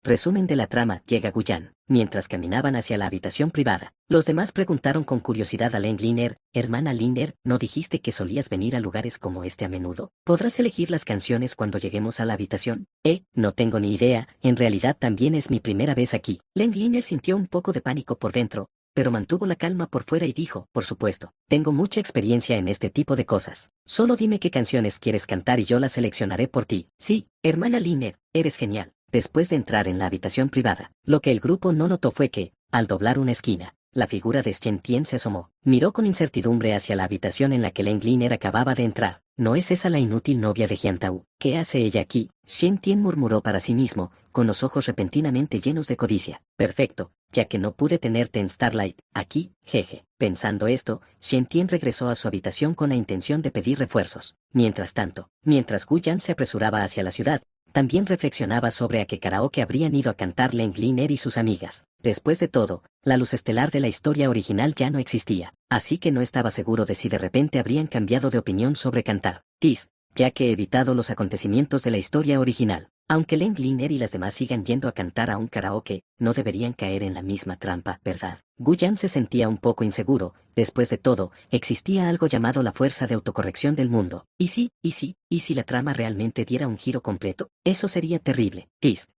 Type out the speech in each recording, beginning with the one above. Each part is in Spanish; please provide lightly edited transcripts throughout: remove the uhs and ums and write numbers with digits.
Resumen de la trama, llega Guyan. Mientras caminaban hacia la habitación privada, los demás preguntaron con curiosidad a Leng Liner, hermana Liner, ¿no dijiste que solías venir a lugares como este a menudo? ¿Podrás elegir las canciones cuando lleguemos a la habitación? No tengo ni idea, en realidad también es mi primera vez aquí. Leng Liner sintió un poco de pánico por dentro, pero mantuvo la calma por fuera y dijo, por supuesto, tengo mucha experiencia en este tipo de cosas. Solo dime qué canciones quieres cantar y yo las seleccionaré por ti. Sí, hermana Liner, eres genial. Después de entrar en la habitación privada, lo que el grupo no notó fue que, al doblar una esquina, la figura de Shen Tian se asomó. Miró con incertidumbre hacia la habitación en la que Leng Liner acababa de entrar. ¿No es esa la inútil novia de Jian Tao? ¿Qué hace ella aquí? Shen Tian murmuró para sí mismo, con los ojos repentinamente llenos de codicia. Perfecto, ya que no pude tenerte en Starlight, aquí, jeje. Pensando esto, Shen Tian regresó a su habitación con la intención de pedir refuerzos. Mientras tanto, mientras Gu Yan se apresuraba hacia la ciudad, también reflexionaba sobre a qué karaoke habrían ido a cantar Leng Liner y sus amigas. Después de todo, la luz estelar de la historia original ya no existía, así que no estaba seguro de si de repente habrían cambiado de opinión sobre cantar Kiss, ya que he evitado los acontecimientos de la historia original. Aunque Leng Liner y las demás sigan yendo a cantar a un karaoke, no deberían caer en la misma trampa, ¿verdad? Gu Yan se sentía un poco inseguro. Después de todo, existía algo llamado la fuerza de autocorrección del mundo. ¿Y si la trama realmente diera un giro completo? Eso sería terrible. Kiss.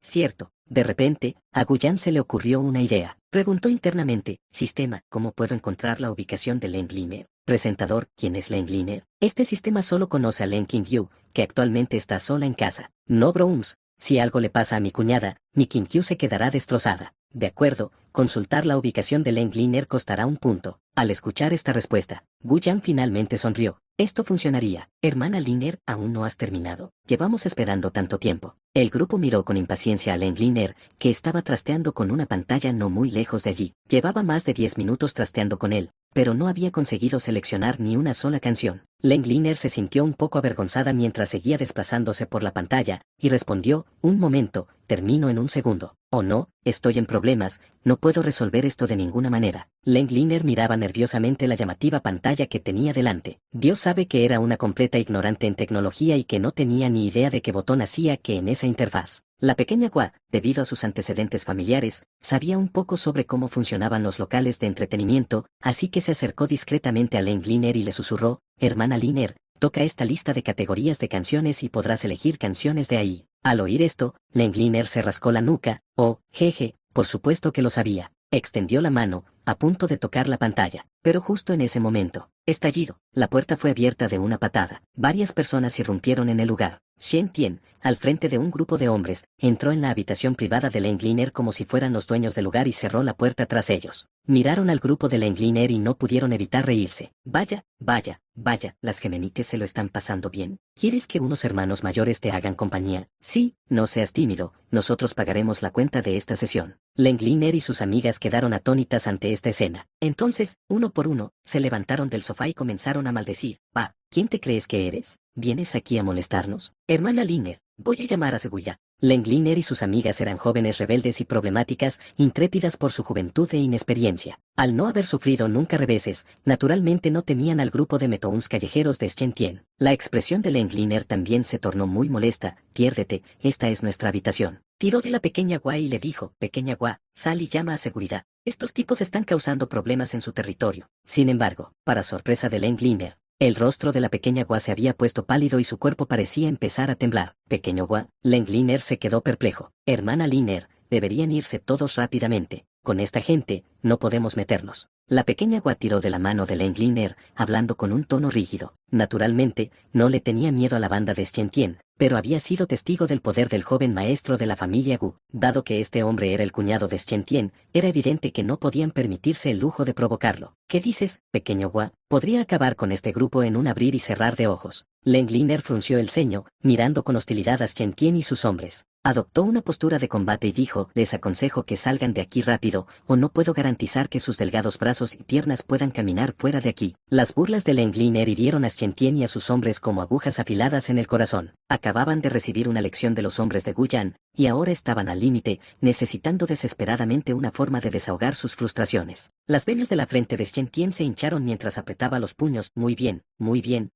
Cierto. De repente, a Gu Yan se le ocurrió una idea. Preguntó internamente, sistema, ¿cómo puedo encontrar la ubicación de Leng Liner? Presentador, ¿quién es Leng Liner? Este sistema solo conoce a Leng Qingyu, que actualmente está sola en casa. No brooms. Si algo le pasa a mi cuñada, mi Qingyu se quedará destrozada. De acuerdo, consultar la ubicación de Leng Liner costará un punto. Al escuchar esta respuesta, Gu Yan finalmente sonrió. Esto funcionaría. Hermana Liner, ¿aún no has terminado? Llevamos esperando tanto tiempo. El grupo miró con impaciencia a Leng Liner, que estaba trasteando con una pantalla no muy lejos de allí. Llevaba más de 10 minutos trasteando con él, pero no había conseguido seleccionar ni una sola canción. Leng Liner se sintió un poco avergonzada mientras seguía desplazándose por la pantalla, y respondió, un momento, termino en un segundo. Oh no, estoy en problemas, no puedo resolver esto de ninguna manera. Leng Liner miraba nerviosamente la llamativa pantalla que tenía delante. Dios sabe que era una completa ignorante en tecnología y que no tenía ni idea de qué botón hacía que en esa interfaz. La pequeña Gua, debido a sus antecedentes familiares, sabía un poco sobre cómo funcionaban los locales de entretenimiento, así que se acercó discretamente a Leng Liner y le susurró, hermana Liner, toca esta lista de categorías de canciones y podrás elegir canciones de ahí. Al oír esto, Leng Liner se rascó la nuca. Oh, jeje, por supuesto que lo sabía. Extendió la mano, a punto de tocar la pantalla, pero justo en ese momento, estallido, la puerta fue abierta de una patada. Varias personas irrumpieron en el lugar. Shen Tian, al frente de un grupo de hombres, entró en la habitación privada de Leng Liner como si fueran los dueños del lugar y cerró la puerta tras ellos. Miraron al grupo de Leng Liner y no pudieron evitar reírse. Vaya, las gemenites se lo están pasando bien. ¿Quieres que unos hermanos mayores te hagan compañía? Sí, no seas tímido, nosotros pagaremos la cuenta de esta sesión. Leng Liner y sus amigas quedaron atónitas ante esta escena. Entonces, uno por uno, se levantaron del sofá y comenzaron a maldecir. ¿Quién te crees que eres? ¿Vienes aquí a molestarnos? Hermana Liner, voy a llamar a Seguya. Leng Liner y sus amigas eran jóvenes rebeldes y problemáticas, intrépidas por su juventud e inexperiencia. Al no haber sufrido nunca reveses, naturalmente no temían al grupo de metouns callejeros de Shen Tian. La expresión de Leng Liner también se tornó muy molesta. Piérdete, esta es nuestra habitación. Tiró de la pequeña Gua y le dijo, pequeña Gua, sal y llama a seguridad. Estos tipos están causando problemas en su territorio. Sin embargo, para sorpresa de Leng Liner, el rostro de la pequeña Gua se había puesto pálido y su cuerpo parecía empezar a temblar. Pequeño Gua, Leng Liner se quedó perplejo. Hermana Liner, deberían irse todos rápidamente. Con esta gente, no podemos meternos. La pequeña Gua tiró de la mano de Leng Liner, hablando con un tono rígido. Naturalmente, no le tenía miedo a la banda de Shen Tian, pero había sido testigo del poder del joven maestro de la familia Gu. Dado que este hombre era el cuñado de Shen Tian, era evidente que no podían permitirse el lujo de provocarlo. ¿Qué dices, pequeño Gua? Podría acabar con este grupo en un abrir y cerrar de ojos. Leng Liner frunció el ceño, mirando con hostilidad a Shen Tian y sus hombres. Adoptó una postura de combate y dijo, les aconsejo que salgan de aquí rápido, o no puedo garantizar que sus delgados brazos y piernas puedan caminar fuera de aquí. Las burlas de Leng Liner hirieron a Shen Tian y a sus hombres como agujas afiladas en el corazón. Acababan de recibir una lección de los hombres de Gu Yan, y ahora estaban al límite, necesitando desesperadamente una forma de desahogar sus frustraciones. Las venas de la frente de Shen Tian se hincharon mientras apretaba los puños. Muy bien,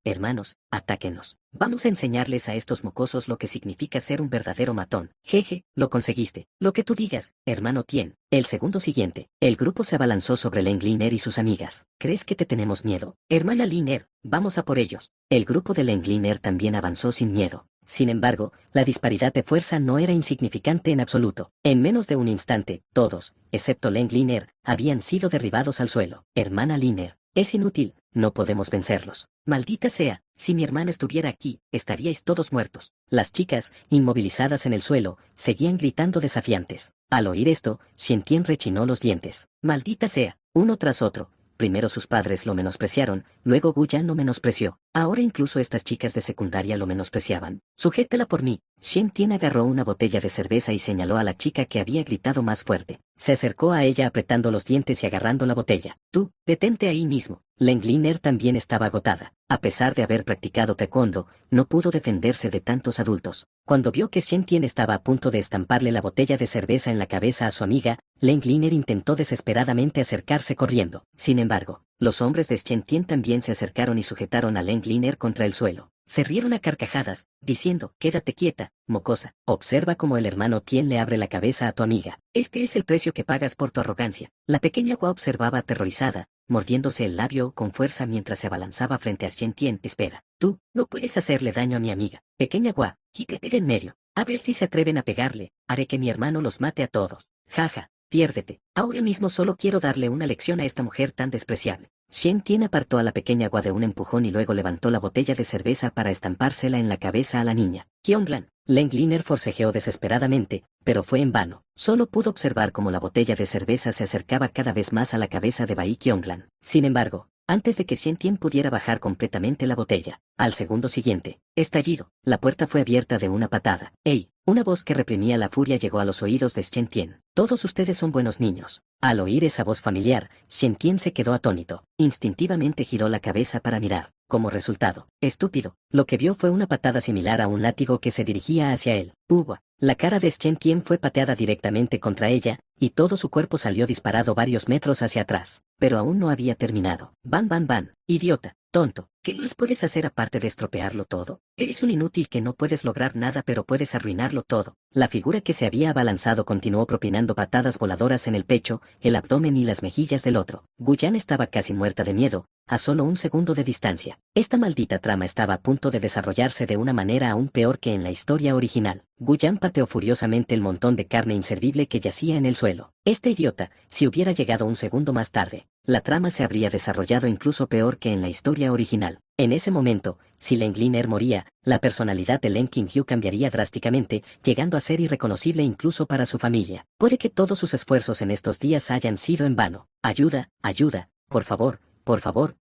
hermanos, atáquenos. Vamos a enseñarles a estos mocosos lo que significa ser un verdadero matón. Jeje, lo conseguiste. Lo que tú digas, hermano Tien. El segundo siguiente, el grupo se abalanzó sobre Leng Liner y sus amigas. ¿Crees que te tenemos miedo? Hermana Liner, vamos a por ellos. El grupo de Leng Liner también avanzó sin miedo. Sin embargo, la disparidad de fuerza no era insignificante en absoluto. En menos de un instante, todos, excepto Leng Liner, habían sido derribados al suelo. Hermana Liner, es inútil, no podemos vencerlos. Maldita sea, si mi hermano estuviera aquí, estaríais todos muertos. Las chicas, inmovilizadas en el suelo, seguían gritando desafiantes. Al oír esto, Shen Tian rechinó los dientes. Maldita sea, uno tras otro. Primero sus padres lo menospreciaron, luego Gu Yan lo menospreció. Ahora incluso estas chicas de secundaria lo menospreciaban. Sujétala por mí. Shen Tian agarró una botella de cerveza y señaló a la chica que había gritado más fuerte. Se acercó a ella apretando los dientes y agarrando la botella. Tú, detente ahí mismo. Leng Liner también estaba agotada. A pesar de haber practicado taekwondo, no pudo defenderse de tantos adultos. Cuando vio que Shen Tian estaba a punto de estamparle la botella de cerveza en la cabeza a su amiga, Leng Liner intentó desesperadamente acercarse corriendo. Sin embargo, los hombres de Shen Tian también se acercaron y sujetaron a Leng Liner contra el suelo. Se rieron a carcajadas, diciendo, quédate quieta, mocosa. Observa cómo el hermano Tien le abre la cabeza a tu amiga. Este es el precio que pagas por tu arrogancia. La pequeña Hua observaba aterrorizada, mordiéndose el labio con fuerza mientras se abalanzaba frente a Shen Tian. Espera, tú, no puedes hacerle daño a mi amiga. Pequeña Hua, quítate de en medio. A ver si se atreven a pegarle. Haré que mi hermano los mate a todos. Jaja, piérdete. Ahora mismo solo quiero darle una lección a esta mujer tan despreciable. Shen Tian apartó a la pequeña Hua de un empujón y luego levantó la botella de cerveza para estampársela en la cabeza a la niña. Qionglan. Leng Liner forcejeó desesperadamente, pero fue en vano. Solo pudo observar cómo la botella de cerveza se acercaba cada vez más a la cabeza de Bai Qionglan. Sin embargo, antes de que Shen Tian pudiera bajar completamente la botella, al segundo siguiente, estallido, la puerta fue abierta de una patada. ¡Ey! Una voz que reprimía la furia llegó a los oídos de Shen Tian. Todos ustedes son buenos niños. Al oír esa voz familiar, Shen Tian se quedó atónito. Instintivamente giró la cabeza para mirar. Como resultado, estúpido, lo que vio fue una patada similar a un látigo que se dirigía hacia él. ¡Uva! La cara de Shen Tian fue pateada directamente contra ella, y todo su cuerpo salió disparado varios metros hacia atrás. Pero aún no había terminado. ¡Ban, ban, ban! ¡Idiota! ¡Tonto! ¿Qué les puedes hacer aparte de estropearlo todo? Eres un inútil que no puedes lograr nada pero puedes arruinarlo todo. La figura que se había abalanzado continuó propinando patadas voladoras en el pecho, el abdomen y las mejillas del otro. Gu Yan estaba casi muerta de miedo, a solo un segundo de distancia. Esta maldita trama estaba a punto de desarrollarse de una manera aún peor que en la historia original. Gu Yan pateó furiosamente el montón de carne inservible que yacía en el suelo. Este idiota, si hubiera llegado un segundo más tarde, la trama se habría desarrollado incluso peor que en la historia original. En ese momento, si Leng Liner moría, la personalidad de Leng Qingyu cambiaría drásticamente, llegando a ser irreconocible incluso para su familia. Puede que todos sus esfuerzos en estos días hayan sido en vano. Ayuda, ayuda, por favor,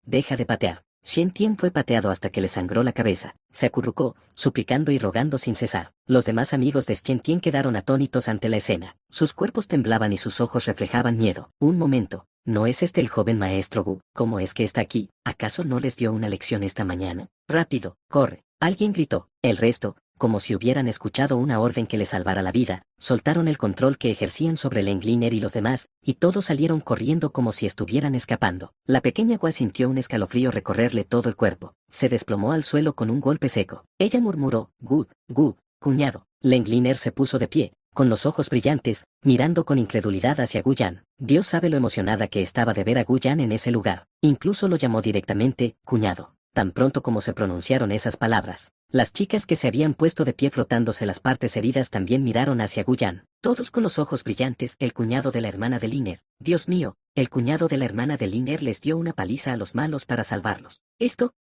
deja de patear. Shen Tian fue pateado hasta que le sangró la cabeza. Se acurrucó, suplicando y rogando sin cesar. Los demás amigos de Shen Tian quedaron atónitos ante la escena. Sus cuerpos temblaban y sus ojos reflejaban miedo. Un momento. ¿No es este el joven maestro Gu? ¿Cómo es que está aquí? ¿Acaso no les dio una lección esta mañana? ¡Rápido! ¡Corre! Alguien gritó. El resto, como si hubieran escuchado una orden que les salvara la vida, soltaron el control que ejercían sobre Leng Liner y los demás, y todos salieron corriendo como si estuvieran escapando. La pequeña Hua sintió un escalofrío recorrerle todo el cuerpo. Se desplomó al suelo con un golpe seco. Ella murmuró, Gu, cuñado. Leng Liner se puso de pie, con los ojos brillantes, mirando con incredulidad hacia Gu Yan. Dios sabe lo emocionada que estaba de ver a Gu Yan en ese lugar. Incluso lo llamó directamente, cuñado. Tan pronto como se pronunciaron esas palabras, las chicas que se habían puesto de pie frotándose las partes heridas también miraron hacia Gu Yan, todos con los ojos brillantes. El cuñado de la hermana de Liner. Dios mío, el cuñado de la hermana de Liner les dio una paliza a los malos para salvarlos. Esto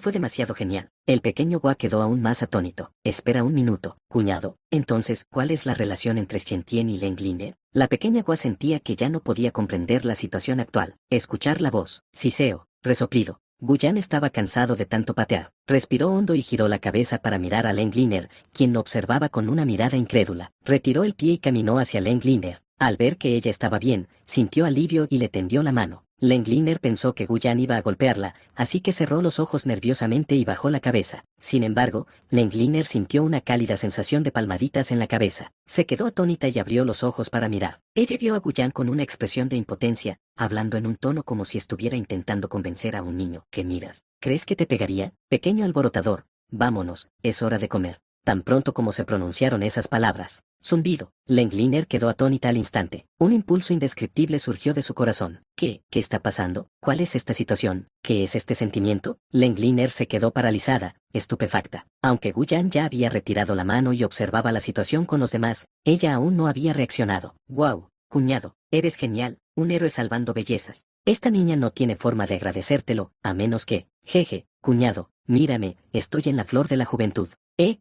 fue demasiado genial. El pequeño Hua quedó aún más atónito. Espera un minuto, cuñado. Entonces, ¿cuál es la relación entre Shen Tian y Leng Liner? La pequeña Hua sentía que ya no podía comprender la situación actual. Escuchar la voz. Siseo. Resoplido. Gu Yan estaba cansado de tanto patear. Respiró hondo y giró la cabeza para mirar a Leng Liner, quien lo observaba con una mirada incrédula. Retiró el pie y caminó hacia Leng Liner. Al ver que ella estaba bien, sintió alivio y le tendió la mano. Lengleaner pensó que Guyan iba a golpearla, así que cerró los ojos nerviosamente y bajó la cabeza. Sin embargo, Lengleaner sintió una cálida sensación de palmaditas en la cabeza. Se quedó atónita y abrió los ojos para mirar. Ella vio a Guyan con una expresión de impotencia, hablando en un tono como si estuviera intentando convencer a un niño. ¿Qué miras? ¿Crees que te pegaría? Pequeño alborotador. Vámonos, es hora de comer. Tan pronto como se pronunciaron esas palabras, zumbido, Lengleaner quedó atónita al instante. Un impulso indescriptible surgió de su corazón. ¿Qué está pasando? ¿Cuál es esta situación? ¿Qué es este sentimiento? Lengleaner se quedó paralizada, estupefacta. Aunque Guyan ya había retirado la mano y observaba la situación con los demás, ella aún no había reaccionado. ¡Guau! Cuñado, eres genial, un héroe salvando bellezas. Esta niña no tiene forma de agradecértelo, a menos que, jeje, cuñado, mírame, estoy en la flor de la juventud.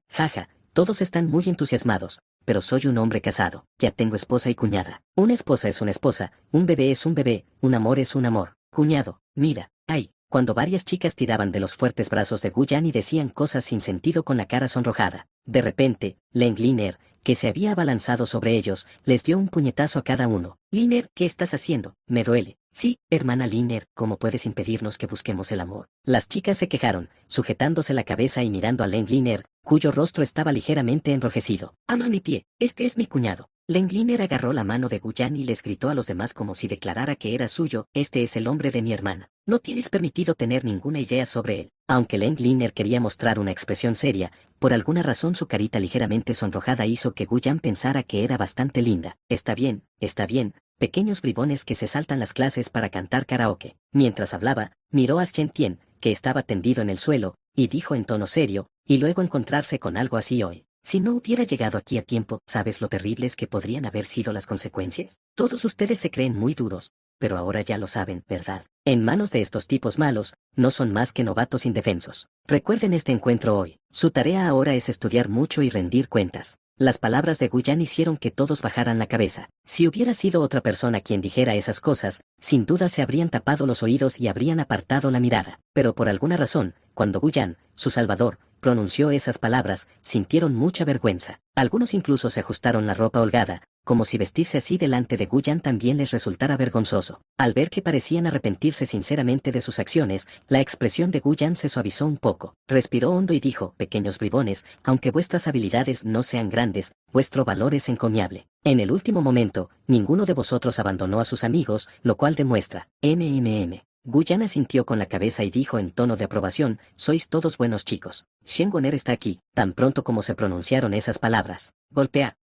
Jaja, todos están muy entusiasmados, pero soy un hombre casado, ya tengo esposa y cuñada. Una esposa es una esposa, un bebé es un bebé, un amor es un amor. Cuñado, mira, ay. Cuando varias chicas tiraban de los fuertes brazos de Guyan y decían cosas sin sentido con la cara sonrojada. De repente, Lengleaner, que se había abalanzado sobre ellos, les dio un puñetazo a cada uno. Liner, ¿qué estás haciendo? Me duele. Sí, hermana Liner, ¿cómo puedes impedirnos que busquemos el amor? Las chicas se quejaron, sujetándose la cabeza y mirando a Lengleaner, cuyo rostro estaba ligeramente enrojecido. Ama mi pie, este es mi cuñado. Lengleaner agarró la mano de Guyan y les gritó a los demás como si declarara que era suyo. Este es el hombre de mi hermana. No tienes permitido tener ninguna idea sobre él. Aunque Lengleaner quería mostrar una expresión seria, por alguna razón su carita ligeramente sonrojada hizo que Guyan pensara que era bastante linda. Está bien, pequeños bribones que se saltan las clases para cantar karaoke. Mientras hablaba, miró a Shen Tian, que estaba tendido en el suelo, y dijo en tono serio, y luego encontrarse con algo así hoy. Si no hubiera llegado aquí a tiempo, ¿sabes lo terribles que podrían haber sido las consecuencias? Todos ustedes se creen muy duros, pero ahora ya lo saben, ¿verdad? En manos de estos tipos malos, no son más que novatos indefensos. Recuerden este encuentro hoy. Su tarea ahora es estudiar mucho y rendir cuentas. Las palabras de Guyan hicieron que todos bajaran la cabeza. Si hubiera sido otra persona quien dijera esas cosas, sin duda se habrían tapado los oídos y habrían apartado la mirada. Pero por alguna razón, cuando Guyan, su salvador, pronunció esas palabras, sintieron mucha vergüenza. Algunos incluso se ajustaron la ropa holgada, como si vestirse así delante de Guyan también les resultara vergonzoso. Al ver que parecían arrepentirse sinceramente de sus acciones, la expresión de Guyan se suavizó un poco. Respiró hondo y dijo, pequeños bribones, aunque vuestras habilidades no sean grandes, vuestro valor es encomiable. En el último momento, ninguno de vosotros abandonó a sus amigos, lo cual demuestra, Guyan asintió con la cabeza y dijo en tono de aprobación, sois todos buenos chicos. Shengoner está aquí. Tan pronto como se pronunciaron esas palabras. Golpea.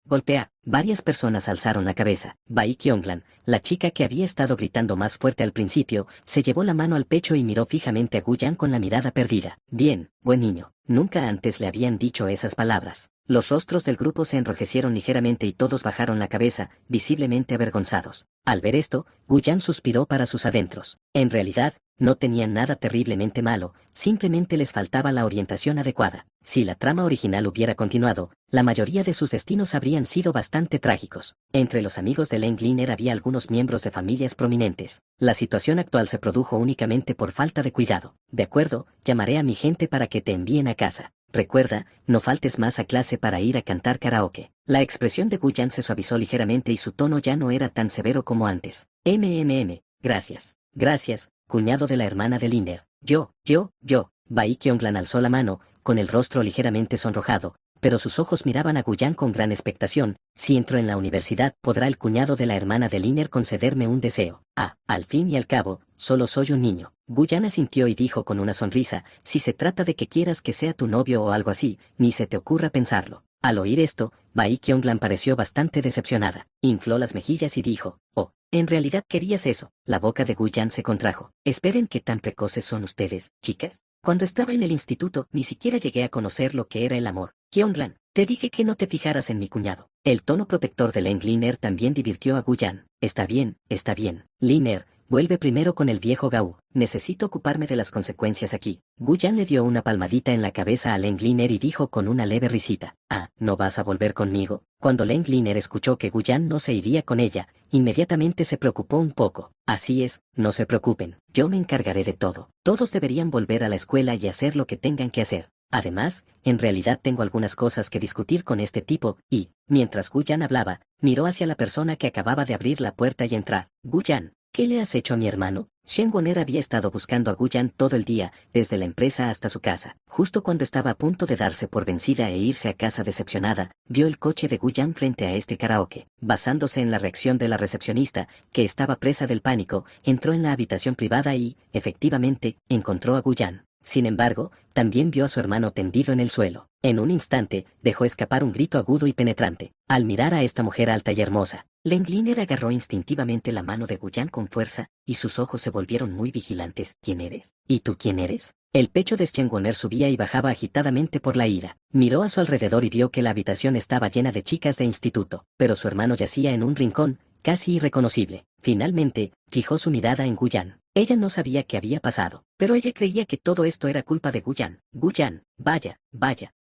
Varias personas alzaron la cabeza. Bai Kyonglan, la chica que había estado gritando más fuerte al principio, se llevó la mano al pecho y miró fijamente a Guyan con la mirada perdida. Bien, buen niño. Nunca antes le habían dicho esas palabras. Los rostros del grupo se enrojecieron ligeramente y todos bajaron la cabeza, visiblemente avergonzados. Al ver esto, Guyan suspiró para sus adentros. En realidad, no tenían nada terriblemente malo, simplemente les faltaba la orientación adecuada. Si la trama original hubiera continuado, la mayoría de sus destinos habrían sido bastante trágicos. Entre los amigos de Lengleaner había algunos miembros de familias prominentes. La situación actual se produjo únicamente por falta de cuidado. De acuerdo, llamaré a mi gente para que te envíen a casa. Recuerda, no faltes más a clase para ir a cantar karaoke. La expresión de Guyan se suavizó ligeramente y su tono ya no era tan severo como antes. Gracias, cuñado de la hermana de Liner. Yo. Bai Kyonglan alzó la mano, con el rostro ligeramente sonrojado, pero sus ojos miraban a Guyan con gran expectación. Si entro en la universidad, ¿podrá el cuñado de la hermana de Liner concederme un deseo? Al fin y al cabo, solo soy un niño. Guyan asintió y dijo con una sonrisa, si se trata de que quieras que sea tu novio o algo así, ni se te ocurra pensarlo. Al oír esto, Bai Kyonglan pareció bastante decepcionada. Infló las mejillas y dijo, ¿en realidad querías eso? La boca de Guyan se contrajo. Esperen, ¿qué tan precoces son ustedes, chicas? Cuando estaba en el instituto, ni siquiera llegué a conocer lo que era el amor. Kyonglan, te dije que no te fijaras en mi cuñado. El tono protector de Lengleaner también divirtió a Guyan. Está bien. Liner, vuelve primero con el viejo Gao. Necesito ocuparme de las consecuencias aquí. Guyan le dio una palmadita en la cabeza a Lengleaner y dijo con una leve risita. ¿No vas a volver conmigo? Cuando Lengleaner escuchó que Guyan no se iría con ella, inmediatamente se preocupó un poco. Así es, no se preocupen, yo me encargaré de todo. Todos deberían volver a la escuela y hacer lo que tengan que hacer. Además, en realidad tengo algunas cosas que discutir con este tipo, y, mientras Guyan hablaba, miró hacia la persona que acababa de abrir la puerta y entrar. Guyan, ¿qué le has hecho a mi hermano? Shen Woner había estado buscando a Guyan todo el día, desde la empresa hasta su casa. Justo cuando estaba a punto de darse por vencida e irse a casa decepcionada, vio el coche de Guyan frente a este karaoke. Basándose en la reacción de la recepcionista, que estaba presa del pánico, entró en la habitación privada y, efectivamente, encontró a Guyan. Sin embargo, también vio a su hermano tendido en el suelo. En un instante, dejó escapar un grito agudo y penetrante. Al mirar a esta mujer alta y hermosa, Lengliner agarró instintivamente la mano de Guyan con fuerza, y sus ojos se volvieron muy vigilantes. ¿Quién eres? ¿Y tú quién eres? El pecho de Shen Woner subía y bajaba agitadamente por la ira. Miró a su alrededor y vio que la habitación estaba llena de chicas de instituto, pero su hermano yacía en un rincón, casi irreconocible. Finalmente, fijó su mirada en Guyan. Ella no sabía qué había pasado, pero ella creía que todo esto era culpa de Guyan. Guyan, vaya,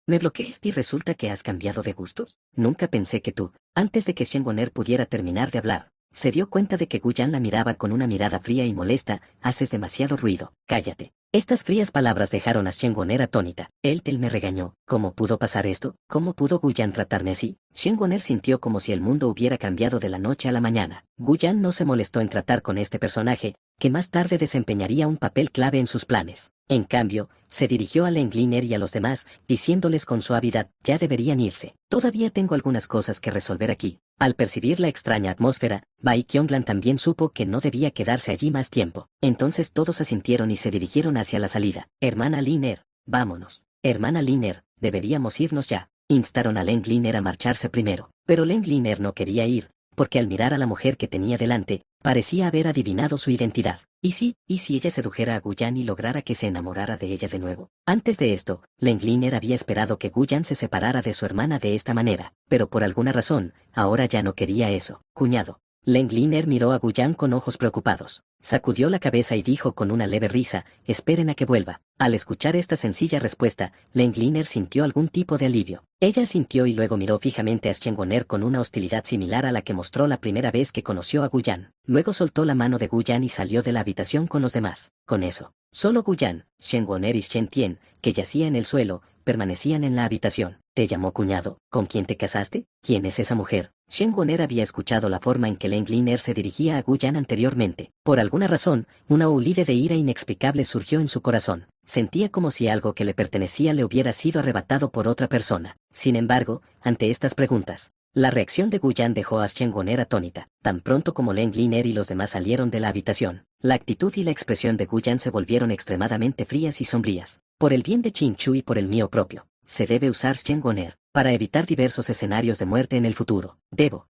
¿me bloqueaste y resulta que has cambiado de gustos? Nunca pensé que tú, antes de que Shen Woner pudiera terminar de hablar, se dio cuenta de que Guyan la miraba con una mirada fría y molesta. Haces demasiado ruido, cállate. Estas frías palabras dejaron a Shen Woner atónita. Él me regañó. ¿Cómo pudo pasar esto? ¿Cómo pudo Guyan tratarme así? Shen Woner sintió como si el mundo hubiera cambiado de la noche a la mañana. Guyan no se molestó en tratar con este personaje, que más tarde desempeñaría un papel clave en sus planes. En cambio, se dirigió a Lengliner y a los demás, diciéndoles con suavidad, ya deberían irse. Todavía tengo algunas cosas que resolver aquí. Al percibir la extraña atmósfera, Bai Qionglan también supo que no debía quedarse allí más tiempo. Entonces todos asintieron y se dirigieron hacia la salida. Hermana Liner, vámonos. Hermana Liner, deberíamos irnos ya. Instaron a Lengliner a marcharse primero. Pero Lengliner no quería ir, porque al mirar a la mujer que tenía delante, parecía haber adivinado su identidad. ¿Y si ella sedujera a Guyan y lograra que se enamorara de ella de nuevo? Antes de esto, Lengliner había esperado que Guyan se separara de su hermana de esta manera, pero por alguna razón, ahora ya no quería eso. Cuñado. Lengliner miró a Guyan con ojos preocupados. Sacudió la cabeza y dijo con una leve risa, esperen a que vuelva. Al escuchar esta sencilla respuesta, Lengliner sintió algún tipo de alivio. Ella sintió y luego miró fijamente a Shen Woner con una hostilidad similar a la que mostró la primera vez que conoció a Guyan. Luego soltó la mano de Guyan y salió de la habitación con los demás. Con eso, solo Guyan, Shen Woner y Shen Tien, que yacía en el suelo, permanecían en la habitación. ¿Te llamó cuñado? ¿Con quién te casaste? ¿Quién es esa mujer? Shen Woner había escuchado la forma en que Lengliner se dirigía a Guyan anteriormente. Por alguna razón, una ulide de ira inexplicable surgió en su corazón. Sentía como si algo que le pertenecía le hubiera sido arrebatado por otra persona. Sin embargo, ante estas preguntas, la reacción de Guyan dejó a Shen Woner atónita. Tan pronto como Lengliner y los demás salieron de la habitación, la actitud y la expresión de Guyan se volvieron extremadamente frías y sombrías. Por el bien de Chinchu y por el mío propio, se debe usar Shen Woner para evitar diversos escenarios de muerte en el futuro.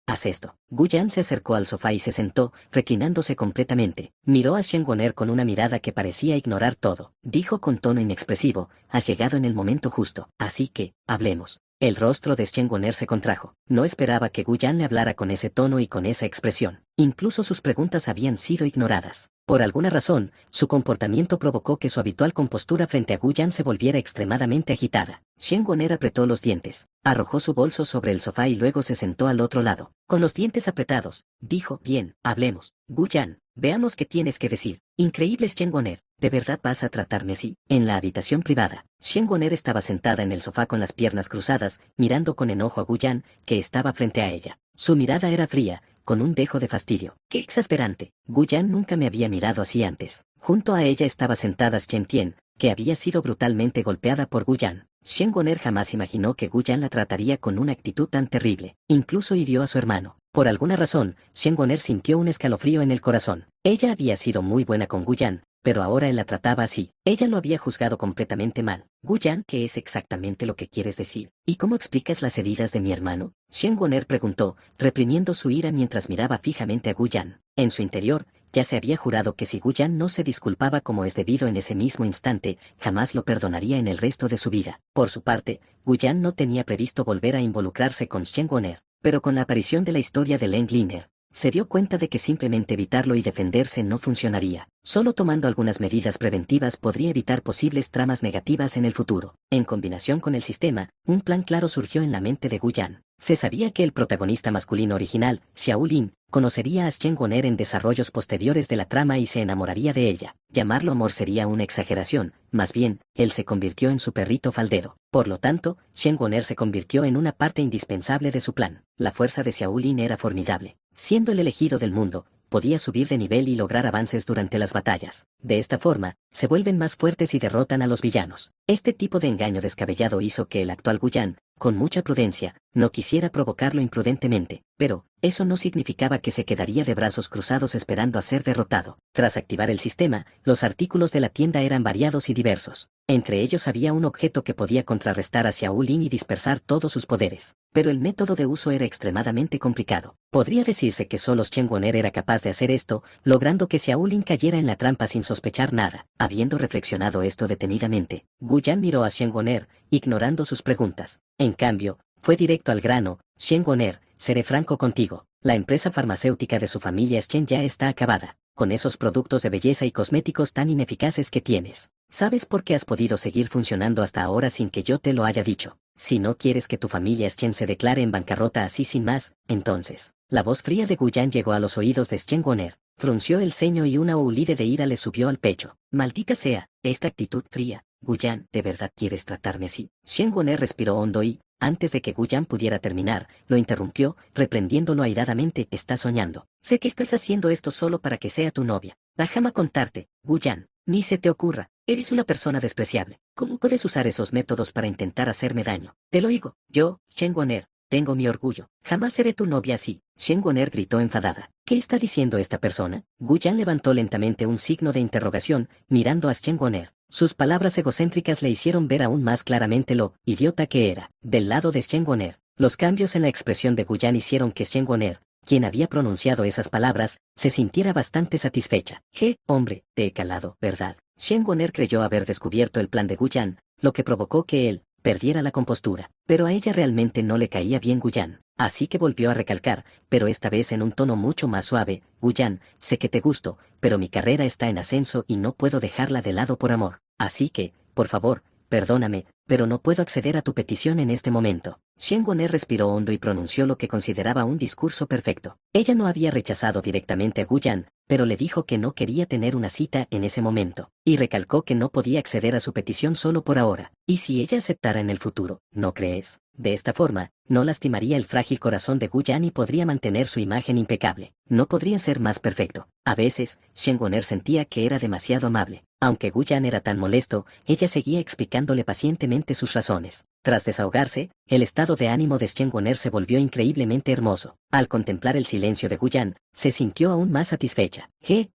Haz esto. Guyan se acercó al sofá y se sentó, reclinándose completamente. Miró a Shen Woner con una mirada que parecía ignorar todo. Dijo con tono inexpresivo, has llegado en el momento justo. Así que, hablemos. El rostro de Shen Woner se contrajo. No esperaba que Guyan le hablara con ese tono y con esa expresión. Incluso sus preguntas habían sido ignoradas. Por alguna razón, su comportamiento provocó que su habitual compostura frente a Guyan se volviera extremadamente agitada. Shen Woner apretó los dientes, arrojó su bolso sobre el sofá y luego se sentó al otro lado. Con los dientes apretados, dijo, bien, hablemos. Guyan, veamos qué tienes que decir. Increíble Shen Woner, ¿de verdad vas a tratarme así? En la habitación privada, Shen Woner estaba sentada en el sofá con las piernas cruzadas, mirando con enojo a Guyan, que estaba frente a ella. Su mirada era fría, con un dejo de fastidio. ¡Qué exasperante! Guyan nunca me había mirado así antes. Junto a ella estaba sentada Shen Tien, que había sido brutalmente golpeada por Guyan. Shen Woner jamás imaginó que Guyan la trataría con una actitud tan terrible. Incluso hirió a su hermano. Por alguna razón, Shen Woner sintió un escalofrío en el corazón. Ella había sido muy buena con Guyan, pero ahora él la trataba así. Ella lo había juzgado completamente mal. Guyan, ¿qué es exactamente lo que quieres decir? ¿Y cómo explicas las heridas de mi hermano? Shen Woner preguntó, reprimiendo su ira mientras miraba fijamente a Guyan. En su interior, ya se había jurado que si Guyan no se disculpaba como es debido en ese mismo instante, jamás lo perdonaría en el resto de su vida. Por su parte, Guyan no tenía previsto volver a involucrarse con Shen Woner, pero con la aparición de la historia de Lengliner, se dio cuenta de que simplemente evitarlo y defenderse no funcionaría. Solo tomando algunas medidas preventivas podría evitar posibles tramas negativas en el futuro. En combinación con el sistema, un plan claro surgió en la mente de Guyan. Se sabía que el protagonista masculino original, Xiao Lin, conocería a Shen Woner en desarrollos posteriores de la trama y se enamoraría de ella. Llamarlo amor sería una exageración, más bien, él se convirtió en su perrito faldero. Por lo tanto, Shen Woner se convirtió en una parte indispensable de su plan. La fuerza de Xiao Lin era formidable. Siendo el elegido del mundo, podía subir de nivel y lograr avances durante las batallas. De esta forma, se vuelven más fuertes y derrotan a los villanos. Este tipo de engaño descabellado hizo que el actual Gu Yan, con mucha prudencia, no quisiera provocarlo imprudentemente, pero eso no significaba que se quedaría de brazos cruzados esperando a ser derrotado. Tras activar el sistema, los artículos de la tienda eran variados y diversos. Entre ellos había un objeto que podía contrarrestar a Xiao Lin y dispersar todos sus poderes. Pero el método de uso era extremadamente complicado. Podría decirse que solo Shen Woner era capaz de hacer esto, logrando que Xiao Lin cayera en la trampa sin sospechar nada. Habiendo reflexionado esto detenidamente, Gu Yan miró a Shen Woner, ignorando sus preguntas. En cambio, fue directo al grano. Shen Woner, seré franco contigo. La empresa farmacéutica de su familia Shen ya está acabada. Con esos productos de belleza y cosméticos tan ineficaces que tienes. ¿Sabes por qué has podido seguir funcionando hasta ahora sin que yo te lo haya dicho? Si no quieres que tu familia Shen se declare en bancarrota así sin más, entonces. La voz fría de Gu Yan llegó a los oídos de Shen Woner. Frunció el ceño y una hulida de ira le subió al pecho. Maldita sea, esta actitud fría. Gu Yan, ¿de verdad quieres tratarme así? Shen Woner respiró hondo y, antes de que Gu Yan pudiera terminar, lo interrumpió, reprendiéndolo airadamente. Estás soñando. Sé que estás haciendo esto solo para que sea tu novia. Déjame contarte, Gu Yan, ni se te ocurra. Eres una persona despreciable. ¿Cómo puedes usar esos métodos para intentar hacerme daño? Te lo digo, yo, Shen Woner, tengo mi orgullo. Jamás seré tu novia así. Shen Woner gritó enfadada. ¿Qué está diciendo esta persona? Gu Yan levantó lentamente un signo de interrogación, mirando a Shen Woner. Sus palabras egocéntricas le hicieron ver aún más claramente lo idiota que era. Del lado de Shen Woner, los cambios en la expresión de Gu Yan hicieron que Shen Woner, quien había pronunciado esas palabras, se sintiera bastante satisfecha. Hombre, te he calado, ¿verdad? Shen Woner creyó haber descubierto el plan de Gu Yan, lo que provocó que él perdiera la compostura. Pero a ella realmente no le caía bien Gu Yan, así que volvió a recalcar, pero esta vez en un tono mucho más suave. Gu Yan, sé que te gusto, pero mi carrera está en ascenso y no puedo dejarla de lado por amor. Así que, por favor, perdóname, pero no puedo acceder a tu petición en este momento. Shen Woner respiró hondo y pronunció lo que consideraba un discurso perfecto. Ella no había rechazado directamente a Gu Yan, pero le dijo que no quería tener una cita en ese momento, y recalcó que no podía acceder a su petición solo por ahora. ¿Y si ella aceptara en el futuro? ¿No crees? De esta forma, no lastimaría el frágil corazón de Gu Yan y podría mantener su imagen impecable. No podría ser más perfecto. A veces, Shen Woner sentía que era demasiado amable. Aunque Gu Yan era tan molesto, ella seguía explicándole pacientemente sus razones. Tras desahogarse, el estado de ánimo de Shen Woner se volvió increíblemente hermoso. Al contemplar el silencio de Gu Yan, se sintió aún más satisfecha.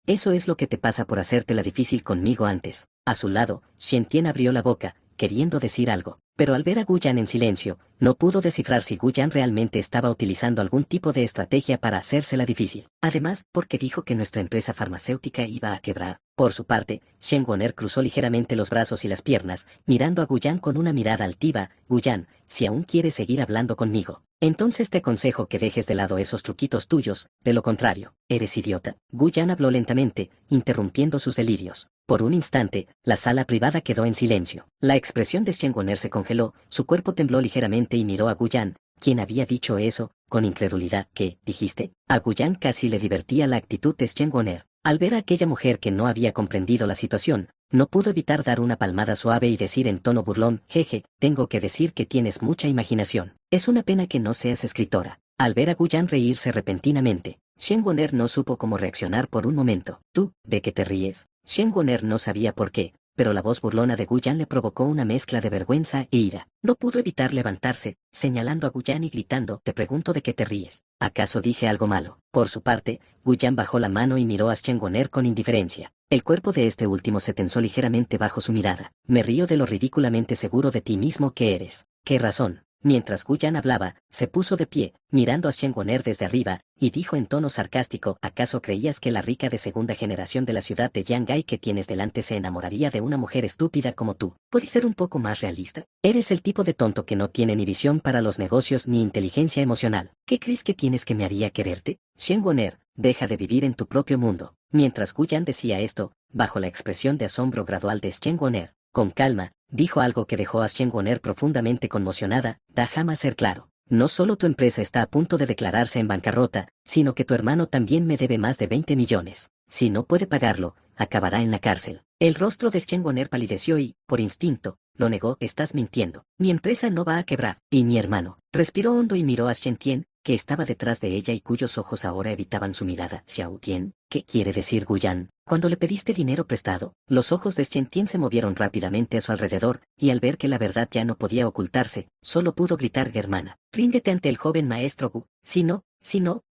Eso es lo que te pasa por hacértela difícil conmigo antes. A su lado, Shen Tian abrió la boca, queriendo decir algo. Pero al ver a Gu Yan en silencio, no pudo descifrar si Gu Yan realmente estaba utilizando algún tipo de estrategia para hacérsela difícil. Además, porque dijo que nuestra empresa farmacéutica iba a quebrar. Por su parte, Shen Woner cruzó ligeramente los brazos y las piernas, mirando a Gu Yan con una mirada altiva. Gu Yan, si aún quieres seguir hablando conmigo, entonces te aconsejo que dejes de lado esos truquitos tuyos, de lo contrario, eres idiota. Gu Yan habló lentamente, interrumpiendo sus delirios. Por un instante, la sala privada quedó en silencio. La expresión de Shen Woner se congeló, su cuerpo tembló ligeramente y miró a Gu Yan, quien había dicho eso, con incredulidad. ¿Qué dijiste? A Gu Yan casi le divertía la actitud de Shen Woner. Al ver a aquella mujer que no había comprendido la situación, no pudo evitar dar una palmada suave y decir en tono burlón, jeje, tengo que decir que tienes mucha imaginación. Es una pena que no seas escritora. Al ver a Gu Yan reírse repentinamente, Shen Woner no supo cómo reaccionar por un momento. ¿Tú, de qué te ríes? Shen Woner no sabía por qué, pero la voz burlona de Gu Yan le provocó una mezcla de vergüenza e ira. No pudo evitar levantarse, señalando a Gu Yan y gritando, te pregunto de qué te ríes. ¿Acaso dije algo malo? Por su parte, Gu Yan bajó la mano y miró a Shen Woner con indiferencia. El cuerpo de este último se tensó ligeramente bajo su mirada. Me río de lo ridículamente seguro de ti mismo que eres. ¿Qué razón? Mientras Gu Yan hablaba, se puso de pie, mirando a Shen Woner desde arriba, y dijo en tono sarcástico, ¿acaso creías que la rica de segunda generación de la ciudad de Yangai que tienes delante se enamoraría de una mujer estúpida como tú? ¿Puedes ser un poco más realista? Eres el tipo de tonto que no tiene ni visión para los negocios ni inteligencia emocional. ¿Qué crees que tienes que me haría quererte? Shen Woner, deja de vivir en tu propio mundo. Mientras Gu Yan decía esto, bajo la expresión de asombro gradual de Shen Woner, con calma, dijo algo que dejó a Shen Woner profundamente conmocionada. Déjame ser claro. No solo tu empresa está a punto de declararse en bancarrota, sino que tu hermano también me debe más de 20 millones. Si no puede pagarlo, acabará en la cárcel. El rostro de Shen Woner palideció y, por instinto, lo negó. Estás mintiendo. Mi empresa no va a quebrar. ¿Y mi hermano? Respiró hondo y miró a Shen Tian, que estaba detrás de ella y cuyos ojos ahora evitaban su mirada. Xiao Tian, ¿qué quiere decir Guyan? Cuando le pediste dinero prestado, los ojos de Chen Tian se movieron rápidamente a su alrededor, y al ver que la verdad ya no podía ocultarse, solo pudo gritar: hermana, ríndete ante el joven maestro Gu. Si no,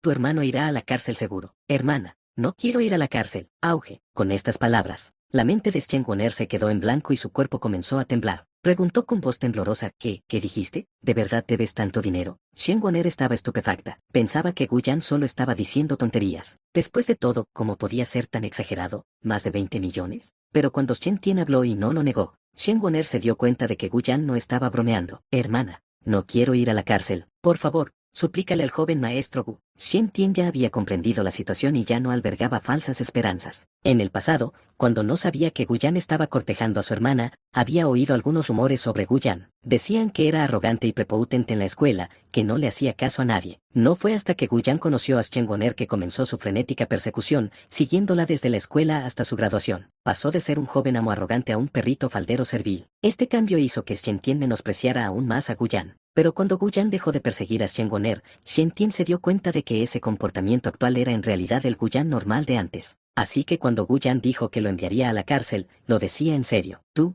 tu hermano irá a la cárcel seguro. Hermana, no quiero ir a la cárcel. Auge. Con estas palabras, la mente de Shen Woner se quedó en blanco y su cuerpo comenzó a temblar. Preguntó con voz temblorosa: ¿Qué dijiste? ¿De verdad debes tanto dinero? Shen Woner estaba estupefacta. Pensaba que Guyan solo estaba diciendo tonterías. Después de todo, ¿cómo podía ser tan exagerado? ¿Más de 20 millones? Pero cuando Shen Tian habló y no lo negó, Shen Woner se dio cuenta de que Guyan no estaba bromeando. Hermana, no quiero ir a la cárcel. Por favor, suplícale al joven maestro Gu. Shen Tian ya había comprendido la situación y ya no albergaba falsas esperanzas. En el pasado, cuando no sabía que Guyan estaba cortejando a su hermana, había oído algunos rumores sobre Guyan. Decían que era arrogante y prepotente en la escuela, que no le hacía caso a nadie. No fue hasta que Guyan conoció a Shen Woner que comenzó su frenética persecución, siguiéndola desde la escuela hasta su graduación. Pasó de ser un joven amo arrogante a un perrito faldero servil. Este cambio hizo que Shen Tian menospreciara aún más a Guyan. Pero cuando Guyan dejó de perseguir a Shen Woner, Shen Tian se dio cuenta de que ese comportamiento actual era en realidad el Guyan normal de antes. Así que cuando Guyan dijo que lo enviaría a la cárcel, lo decía en serio. Tú.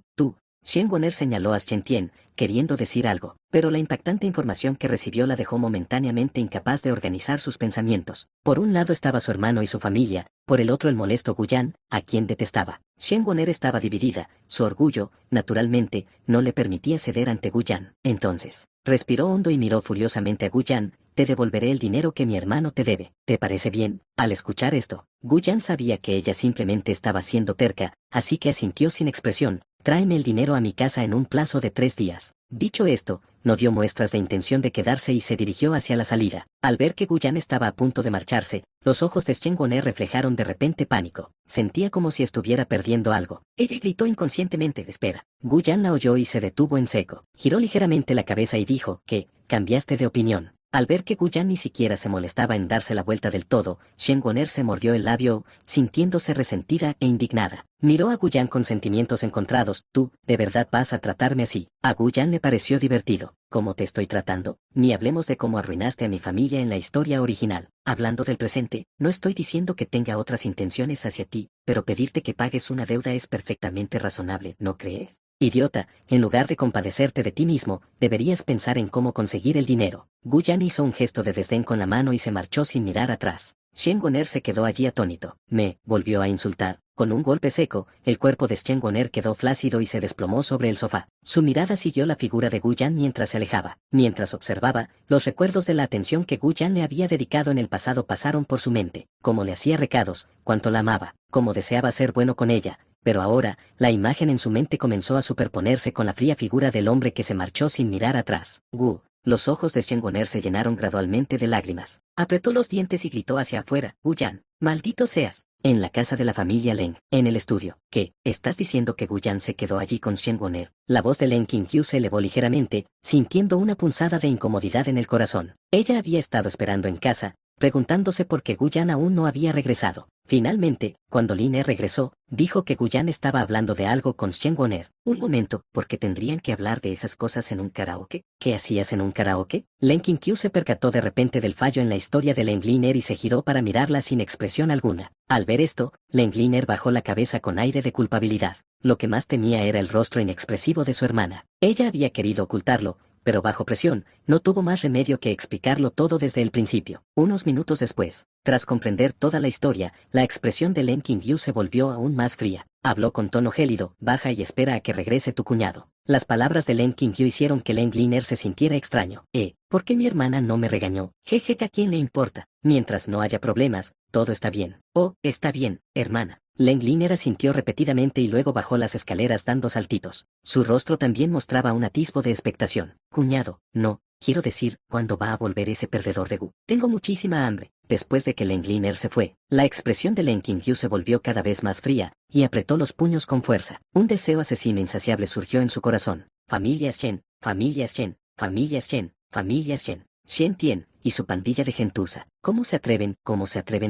Shen Woner señaló a Shen Tian, queriendo decir algo, pero la impactante información que recibió la dejó momentáneamente incapaz de organizar sus pensamientos. Por un lado estaba su hermano y su familia, por el otro el molesto Guyan, a quien detestaba. Shen Woner estaba dividida, su orgullo, naturalmente, no le permitía ceder ante Guyan. Entonces, respiró hondo y miró furiosamente a Guyan: te devolveré el dinero que mi hermano te debe. ¿Te parece bien? Al escuchar esto, Guyan sabía que ella simplemente estaba siendo terca, así que asintió sin expresión: tráeme el dinero a mi casa en un plazo de 3 días. Dicho esto, no dio muestras de intención de quedarse y se dirigió hacia la salida. Al ver que Guyan estaba a punto de marcharse, los ojos de Shen Woner reflejaron de repente pánico. Sentía como si estuviera perdiendo algo. Ella gritó inconscientemente: espera. Guyan la oyó y se detuvo en seco. Giró ligeramente la cabeza y dijo: ¿qué? ¿Cambiaste de opinión? Al ver que Guyan ni siquiera se molestaba en darse la vuelta del todo, Shen Woner se mordió el labio, sintiéndose resentida e indignada. Miró a Guyan con sentimientos encontrados. ¿Tú, de verdad vas a tratarme así? A Guyan le pareció divertido. ¿Cómo te estoy tratando? Ni hablemos de cómo arruinaste a mi familia en la historia original. Hablando del presente, no estoy diciendo que tenga otras intenciones hacia ti, pero pedirte que pagues una deuda es perfectamente razonable, ¿no crees? Idiota, en lugar de compadecerte de ti mismo, deberías pensar en cómo conseguir el dinero. Guyan hizo un gesto de desdén con la mano y se marchó sin mirar atrás. Shen Woner se quedó allí atónito. Me volvió a insultar. Con un golpe seco, el cuerpo de Shen Woner quedó flácido y se desplomó sobre el sofá. Su mirada siguió la figura de Guyan mientras se alejaba. Mientras observaba, los recuerdos de la atención que Guyan le había dedicado en el pasado pasaron por su mente. Cómo le hacía recados, cuánto la amaba, cómo deseaba ser bueno con ella. Pero ahora, la imagen en su mente comenzó a superponerse con la fría figura del hombre que se marchó sin mirar atrás. Gu. Los ojos de Shen Woner se llenaron gradualmente de lágrimas. Apretó los dientes y gritó hacia afuera: Guyan, maldito seas. En la casa de la familia Leng, en el estudio. ¿Qué? ¿Estás diciendo que Guyan se quedó allí con Shen Woner? La voz de Leng Qingyu se elevó ligeramente, sintiendo una punzada de incomodidad en el corazón. Ella había estado esperando en casa, preguntándose por qué Guyan aún no había regresado. Finalmente, cuando Line regresó, dijo que Guyan estaba hablando de algo con Shen Woner. Un momento, ¿por qué tendrían que hablar de esas cosas en un karaoke? ¿Qué hacías en un karaoke? Leng Qingyu se percató de repente del fallo en la historia de Leng Liner y se giró para mirarla sin expresión alguna. Al ver esto, Leng Liner bajó la cabeza con aire de culpabilidad. Lo que más temía era el rostro inexpresivo de su hermana. Ella había querido ocultarlo, pero bajo presión, no tuvo más remedio que explicarlo todo desde el principio. Unos minutos después, tras comprender toda la historia, la expresión de Leng Qingyu se volvió aún más fría. Habló con tono gélido: baja y espera a que regrese tu cuñado. Las palabras de Leng Qingyu hicieron que Leng Liner se sintiera extraño. ¿Por qué mi hermana no me regañó? Jeje, ¿a quién le importa? Mientras no haya problemas, todo está bien. Oh, está bien, hermana. Leng Liner asintió repetidamente y luego bajó las escaleras dando saltitos. Su rostro también mostraba un atisbo de expectación. Cuñado, no, quiero decir, ¿cuándo va a volver ese perdedor de Gu? Tengo muchísima hambre. Después de que Leng Liner se fue, la expresión de Leng Qingyu se volvió cada vez más fría, y apretó los puños con fuerza. Un deseo asesino insaciable surgió en su corazón. Familias Shen, familias Shen, familias Shen, familias Shen. Shen Tian y su pandilla de gentuza. ¿Cómo se atreven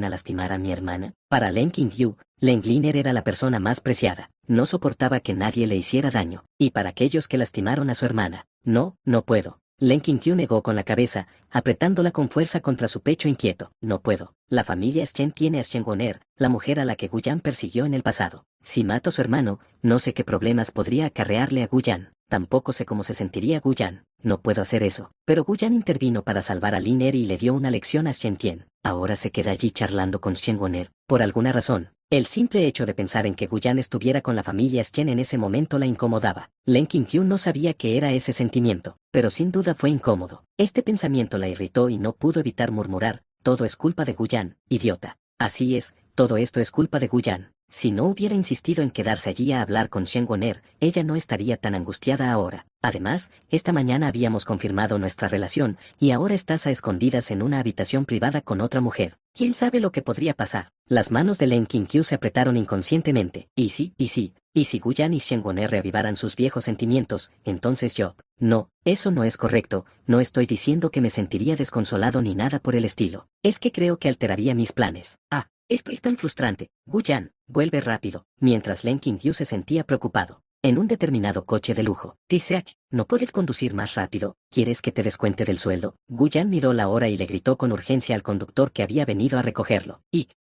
a lastimar a mi hermana? Para Leng Qingyu, Leng Liner era la persona más preciada. No soportaba que nadie le hiciera daño. Y para aquellos que lastimaron a su hermana, no puedo. Len Qinkyu negó con la cabeza, apretándola con fuerza contra su pecho inquieto. No puedo. La familia Shen tiene a Shen Goner, la mujer a la que Gu Yan persiguió en el pasado. Si mato a su hermano, no sé qué problemas podría acarrearle a Gu Yan. Tampoco sé cómo se sentiría Gu Yan. No puedo hacer eso. Pero Gu Yan intervino para salvar a Lin Er y le dio una lección a Shen Tian. Ahora se queda allí charlando con Shen Goner. Por alguna razón, el simple hecho de pensar en que Gu Yan estuviera con la familia Shen en ese momento la incomodaba. Len Qinkyu no sabía qué era ese sentimiento, pero sin duda fue incómodo. Este pensamiento la irritó y no pudo evitar murmurar: todo es culpa de Gu Yan, idiota. Así es, todo esto es culpa de Gu Yan. Si no hubiera insistido en quedarse allí a hablar con Shen Goner, ella no estaría tan angustiada ahora. Además, esta mañana habíamos confirmado nuestra relación, y ahora estás a escondidas en una habitación privada con otra mujer. ¿Quién sabe lo que podría pasar? Las manos de Len Qinkyu se apretaron inconscientemente. Y si Gu Yan y Shen Goner reavivaran sus viejos sentimientos, entonces yo... No, eso no es correcto, no estoy diciendo que me sentiría desconsolado ni nada por el estilo. Es que creo que alteraría mis planes. Esto es tan frustrante. Gu Yan, vuelve rápido. Mientras Len Qinkyu se sentía preocupado. En un determinado coche de lujo. Tisek, ¿no puedes conducir más rápido? ¿Quieres que te descuente del sueldo? Gu Yan miró la hora y le gritó con urgencia al conductor que había venido a recogerlo.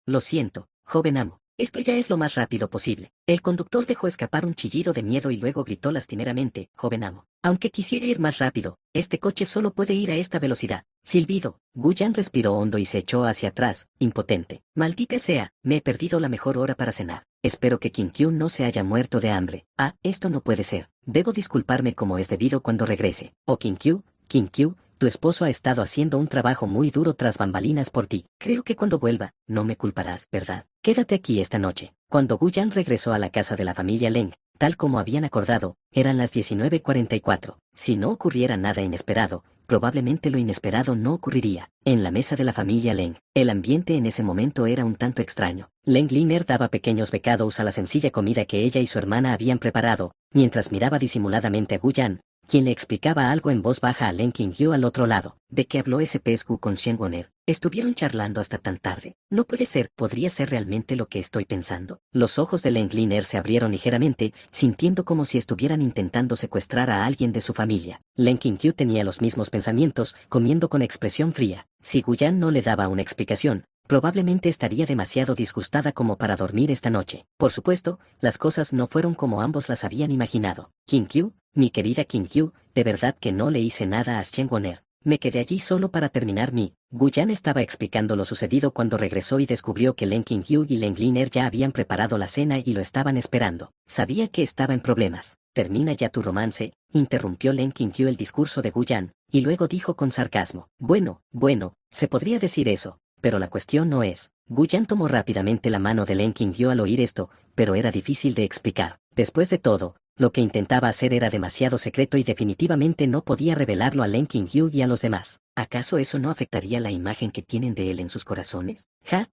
Lo siento, joven amo. Esto ya es lo más rápido posible. El conductor dejó escapar un chillido de miedo y luego gritó lastimeramente: joven amo. Aunque quisiera ir más rápido, este coche solo puede ir a esta velocidad. Silbido. Gu Yan respiró hondo y se echó hacia atrás, impotente. Maldita sea, me he perdido la mejor hora para cenar. Espero que Qinkyu no se haya muerto de hambre. Esto no puede ser. Debo disculparme como es debido cuando regrese. Qinkyu, tu esposo ha estado haciendo un trabajo muy duro tras bambalinas por ti. Creo que cuando vuelva, no me culparás, ¿verdad? Quédate aquí esta noche. Cuando Gu Yan regresó a la casa de la familia Leng, tal como habían acordado, eran las 19:44. Si no ocurriera nada inesperado, probablemente lo inesperado no ocurriría. En la mesa de la familia Leng, el ambiente en ese momento era un tanto extraño. Leng Liner daba pequeños bocados a la sencilla comida que ella y su hermana habían preparado, mientras miraba disimuladamente a Gu Yan, quien le explicaba algo en voz baja a Len Qinkyu al otro lado. ¿De qué habló ese pez Gu con Shen Goner? ¿Estuvieron charlando hasta tan tarde? No puede ser, ¿podría ser realmente lo que estoy pensando? Los ojos de Len Liner se abrieron ligeramente, sintiendo como si estuvieran intentando secuestrar a alguien de su familia. Len Qinkyu tenía los mismos pensamientos, comiendo con expresión fría. Si Gu Yan no le daba una explicación, probablemente estaría demasiado disgustada como para dormir esta noche. Por supuesto, las cosas no fueron como ambos las habían imaginado. Qinkyu, mi querida Qinkyu, de verdad que no le hice nada a Shen Goner. Me quedé allí solo para terminar mi... Gu Yan estaba explicando lo sucedido cuando regresó y descubrió que Len Qinkyu y Len Liner ya habían preparado la cena y lo estaban esperando. Sabía que estaba en problemas. Termina ya tu romance, interrumpió Len Qinkyu el discurso de Gu Yan, y luego dijo con sarcasmo. Bueno, se podría decir eso, pero la cuestión no es... Gu Yan tomó rápidamente la mano de Len Qinkyu al oír esto, pero era difícil de explicar. Después de todo, lo que intentaba hacer era demasiado secreto y definitivamente no podía revelarlo a Len Qinkyu y a los demás. ¿Acaso eso no afectaría la imagen que tienen de él en sus corazones?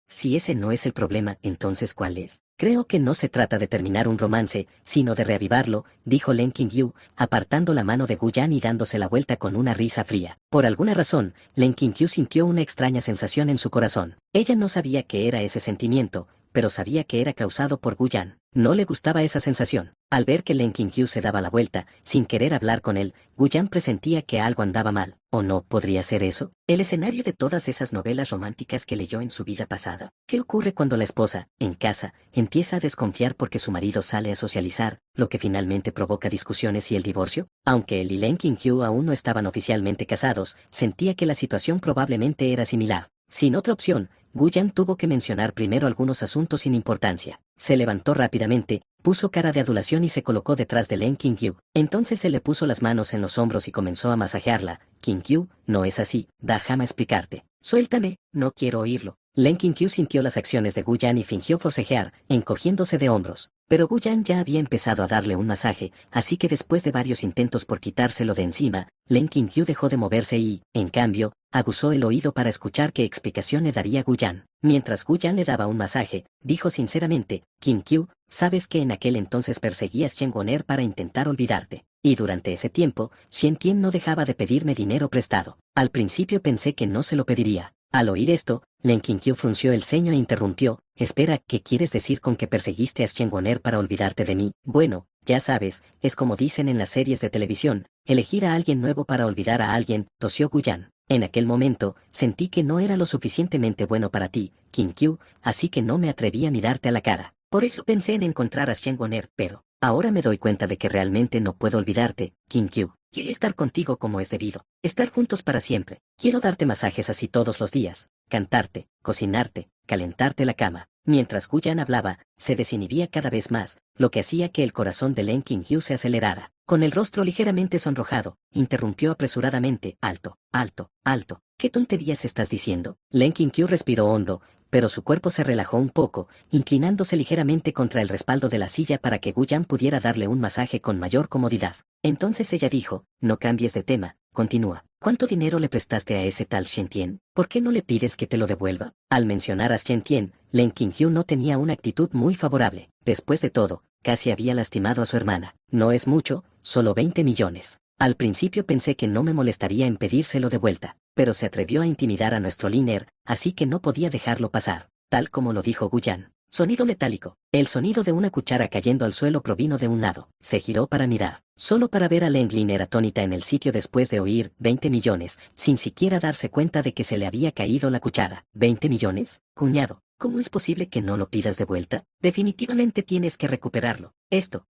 Si ese no es el problema, entonces ¿cuál es? Creo que no se trata de terminar un romance, sino de reavivarlo, dijo Len Qinkyu, apartando la mano de Gu Yan y dándose la vuelta con una risa fría. Por alguna razón, Len Qinkyu sintió una extraña sensación en su corazón. Ella no sabía qué era ese sentimiento, pero sabía que era causado por Gu Yan. No le gustaba esa sensación. Al ver que Len Qinkyu se daba la vuelta, sin querer hablar con él, Gu Yan presentía que algo andaba mal. ¿O no podría ser eso? El escenario de todas esas novelas románticas que leyó en su vida pasada. ¿Qué ocurre cuando la esposa, en casa, empieza a desconfiar porque su marido sale a socializar, lo que finalmente provoca discusiones y el divorcio? Aunque él y Len Qinkyu aún no estaban oficialmente casados, sentía que la situación probablemente era similar. Sin otra opción, Gu Yan tuvo que mencionar primero algunos asuntos sin importancia. Se levantó rápidamente, puso cara de adulación y se colocó detrás de Len Qinkyu. Entonces se le puso las manos en los hombros y comenzó a masajearla. Qinkyu, no es así, déjame explicarte. Suéltame, no quiero oírlo. Len Qinkyu sintió las acciones de Gu Yan y fingió forcejear, encogiéndose de hombros. Pero Gu Yan ya había empezado a darle un masaje, así que después de varios intentos por quitárselo de encima, Len Qinkyu dejó de moverse y, en cambio, aguzó el oído para escuchar qué explicación le daría Gu Yan. Mientras Gu Yan le daba un masaje, dijo sinceramente: Qinkyu, sabes que en aquel entonces perseguías Shen Goner para intentar olvidarte. Y durante ese tiempo, Shen Tian no dejaba de pedirme dinero prestado. Al principio pensé que no se lo pediría, Al oír esto, Len Qinkyu frunció el ceño e interrumpió, espera, ¿qué quieres decir con que perseguiste a Shengoner para olvidarte de mí? Bueno, ya sabes, es como dicen en las series de televisión, elegir a alguien nuevo para olvidar a alguien, tosió Guyan. En aquel momento, sentí que no era lo suficientemente bueno para ti, Qinkyu, así que no me atreví a mirarte a la cara. Por eso pensé en encontrar a Shengoner, pero ahora me doy cuenta de que realmente no puedo olvidarte, Qinkyu. Quiero estar contigo como es debido, estar juntos para siempre. Quiero darte masajes así todos los días, cantarte, cocinarte, calentarte la cama. Mientras Guyan hablaba, se desinhibía cada vez más, lo que hacía que el corazón de Len Qinkyu se acelerara. Con el rostro ligeramente sonrojado, interrumpió apresuradamente, alto, alto, alto. ¿Qué tonterías estás diciendo? Len Qinkyu respiró hondo, pero su cuerpo se relajó un poco, inclinándose ligeramente contra el respaldo de la silla para que Guyan pudiera darle un masaje con mayor comodidad. Entonces ella dijo, no cambies de tema, continúa. ¿Cuánto dinero le prestaste a ese tal Shen Tian? ¿Por qué no le pides que te lo devuelva? Al mencionar a Shen Tian, Len Qinkyu no tenía una actitud muy favorable. Después de todo, casi había lastimado a su hermana. No es mucho, solo 20 millones. Al principio pensé que no me molestaría en pedírselo de vuelta, pero se atrevió a intimidar a nuestro Liner, así que no podía dejarlo pasar, tal como lo dijo Guyan. Sonido metálico. El sonido de una cuchara cayendo al suelo provino de un lado. Se giró para mirar, solo para ver a Len Liner atónita en el sitio después de oír 20 millones, sin siquiera darse cuenta de que se le había caído la cuchara. ¿20 millones? Cuñado, ¿cómo es posible que no lo pidas de vuelta? Definitivamente tienes que recuperarlo. Esto.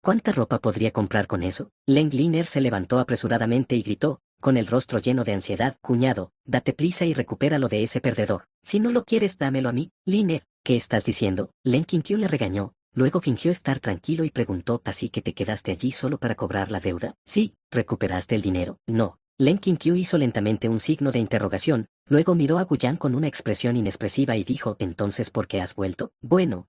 ¿Cuánta ropa podría comprar con eso? Len Liner se levantó apresuradamente y gritó, con el rostro lleno de ansiedad, cuñado, date prisa y recupéralo de ese perdedor. Si no lo quieres, dámelo a mí, Liner. ¿Qué estás diciendo? Len Qinkyu le regañó, luego fingió estar tranquilo y preguntó, ¿así que te quedaste allí solo para cobrar la deuda? Sí, ¿recuperaste el dinero? No. Len Qinkyu hizo lentamente un signo de interrogación, luego miró a Guyan con una expresión inexpresiva y dijo, ¿entonces por qué has vuelto? Bueno,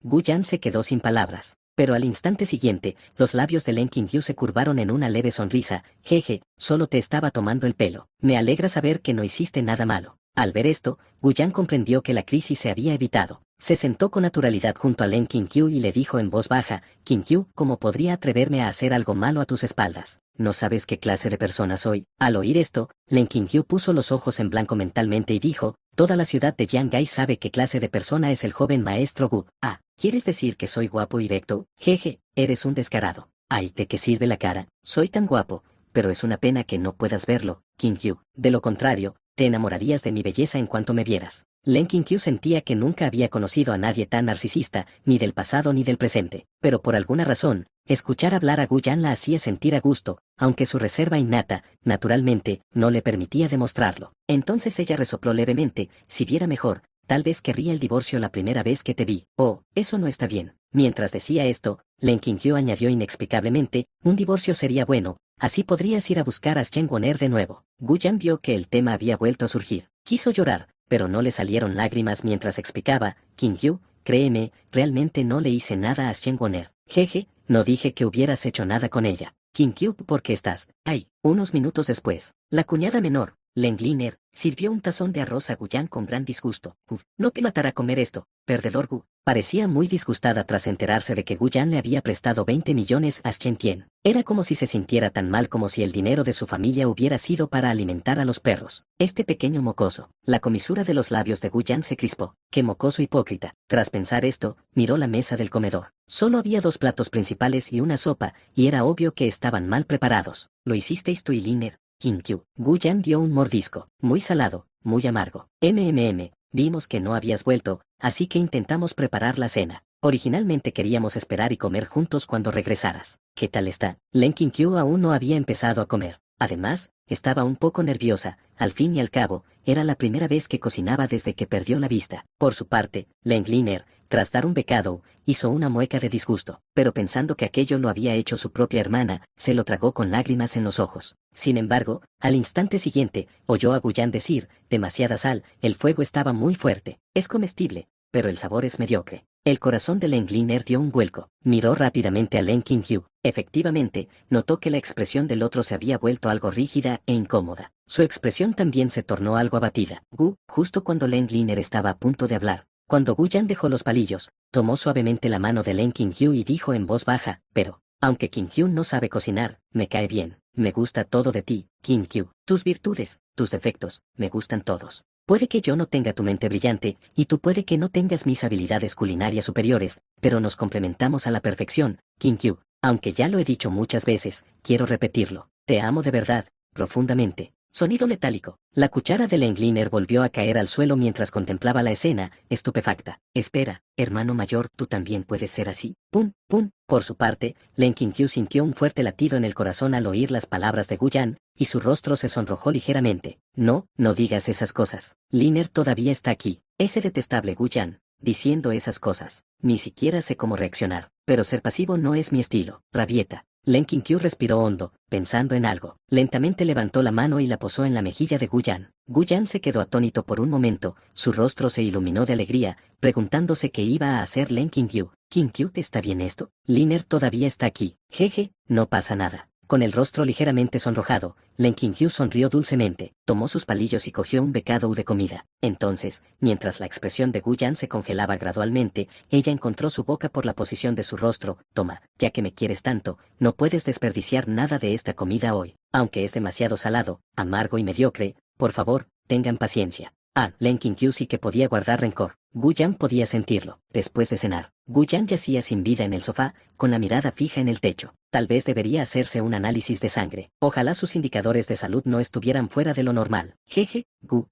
Guyan se quedó sin palabras. Pero al instante siguiente, los labios de Len Qinkyu se curvaron en una leve sonrisa. Jeje, solo te estaba tomando el pelo. Me alegra saber que no hiciste nada malo. Al ver esto, Guyan comprendió que la crisis se había evitado. Se sentó con naturalidad junto a Len Qinkyu y le dijo en voz baja, Qinkyu, ¿cómo podría atreverme a hacer algo malo a tus espaldas? ¿No sabes qué clase de persona soy? Al oír esto, Len Qinkyu puso los ojos en blanco mentalmente y dijo, toda la ciudad de Yangai sabe qué clase de persona es el joven maestro Gu. Ah, ¿quieres decir que soy guapo y recto? Jeje, eres un descarado. Ay, ¿de qué sirve la cara? Soy tan guapo, pero es una pena que no puedas verlo, Qinkyu. De lo contrario, te enamorarías de mi belleza en cuanto me vieras. Len Qinkyu sentía que nunca había conocido a nadie tan narcisista, ni del pasado ni del presente, pero por alguna razón, escuchar hablar a Guyan la hacía sentir a gusto, aunque su reserva innata, naturalmente, no le permitía demostrarlo. Entonces ella resopló levemente, si viera mejor, tal vez querría el divorcio la primera vez que te vi. Oh, eso no está bien. Mientras decía esto, Len Qinkyu añadió inexplicablemente, un divorcio sería bueno, así podrías ir a buscar a Shengoner de nuevo. Guyan vio que el tema había vuelto a surgir. Quiso llorar, pero no le salieron lágrimas mientras explicaba, Qinkyu, créeme, realmente no le hice nada a Shengoner. Jeje, no dije que hubieras hecho nada con ella. Qinkyu, ¿por qué estás? Ay, unos minutos después, la cuñada menor, Len Liner, sirvió un tazón de arroz a Guyan con gran disgusto. No te matará comer esto, perdedor Gu. Parecía muy disgustada tras enterarse de que Guyan le había prestado 20 millones a Shen Tian. Era como si se sintiera tan mal como si el dinero de su familia hubiera sido para alimentar a los perros. Este pequeño mocoso. La comisura de los labios de Guyan se crispó. ¡Qué mocoso hipócrita! Tras pensar esto, miró la mesa del comedor. Solo había 2 platos principales y una sopa, y era obvio que estaban mal preparados. ¿Lo hicisteis tú y Liner? Qinkyu. Guyan dio un mordisco. Muy salado, muy amargo. Vimos que no habías vuelto, así que intentamos preparar la cena. Originalmente queríamos esperar y comer juntos cuando regresaras. ¿Qué tal está? Len Qinkyu aún no había empezado a comer. Además, estaba un poco nerviosa, al fin y al cabo, era la primera vez que cocinaba desde que perdió la vista. Por su parte, Len Liner, tras dar un bocado, hizo una mueca de disgusto, pero pensando que aquello lo había hecho su propia hermana, se lo tragó con lágrimas en los ojos. Sin embargo, al instante siguiente, oyó a Guyan decir, demasiada sal, el fuego estaba muy fuerte. Es comestible, pero el sabor es mediocre. El corazón de Len Liner dio un vuelco. Miró rápidamente a Len Qinkyu. Efectivamente, notó que la expresión del otro se había vuelto algo rígida e incómoda. Su expresión también se tornó algo abatida. Justo cuando Len Liner estaba a punto de hablar, cuando Guyan dejó los palillos, tomó suavemente la mano de Len Qinkyu y dijo en voz baja, pero, aunque Qinkyu no sabe cocinar, me cae bien. me gusta todo de ti, Kim Kyu. Tus virtudes, tus defectos, me gustan todos. Puede que yo no tenga tu mente brillante, y tú puede que no tengas mis habilidades culinarias superiores, pero nos complementamos a la perfección, Kim Kyu. Aunque ya lo he dicho muchas veces, quiero repetirlo. Te amo de verdad, profundamente. Sonido metálico. La cuchara de Lengliner volvió a caer al suelo mientras contemplaba la escena, estupefacta. Espera, hermano mayor, tú también puedes ser así. Pum, pum. Por su parte, Len Qinkyu sintió un fuerte latido en el corazón al oír las palabras de Guyan, y su rostro se sonrojó ligeramente. No, no digas esas cosas. Liner todavía está aquí. Ese detestable Guyan, diciendo esas cosas. Ni siquiera sé cómo reaccionar, pero ser pasivo no es mi estilo. Rabieta. Len Qinkyu respiró hondo, pensando en algo. Lentamente levantó la mano y la posó en la mejilla de Guyan. Guyan se quedó atónito por un momento, su rostro se iluminó de alegría, preguntándose qué iba a hacer Len Qinkyu. ¿Qinkyu, está bien esto? Liner todavía está aquí. Jeje, no pasa nada. Con el rostro ligeramente sonrojado, Len Qinkyu sonrió dulcemente, tomó sus palillos y cogió un bocado de comida. Entonces, mientras la expresión de Guyan se congelaba gradualmente, ella encontró su boca por la posición de su rostro. Toma, ya que me quieres tanto, no puedes desperdiciar nada de esta comida hoy. Aunque es demasiado salado, amargo y mediocre, por favor, tengan paciencia. Len Qinkyu sí que podía guardar rencor. Guyan podía sentirlo. Después de cenar, Guyan yacía sin vida en el sofá, con la mirada fija en el techo. Tal vez debería hacerse un análisis de sangre. Ojalá sus indicadores de salud no estuvieran fuera de lo normal. Jeje,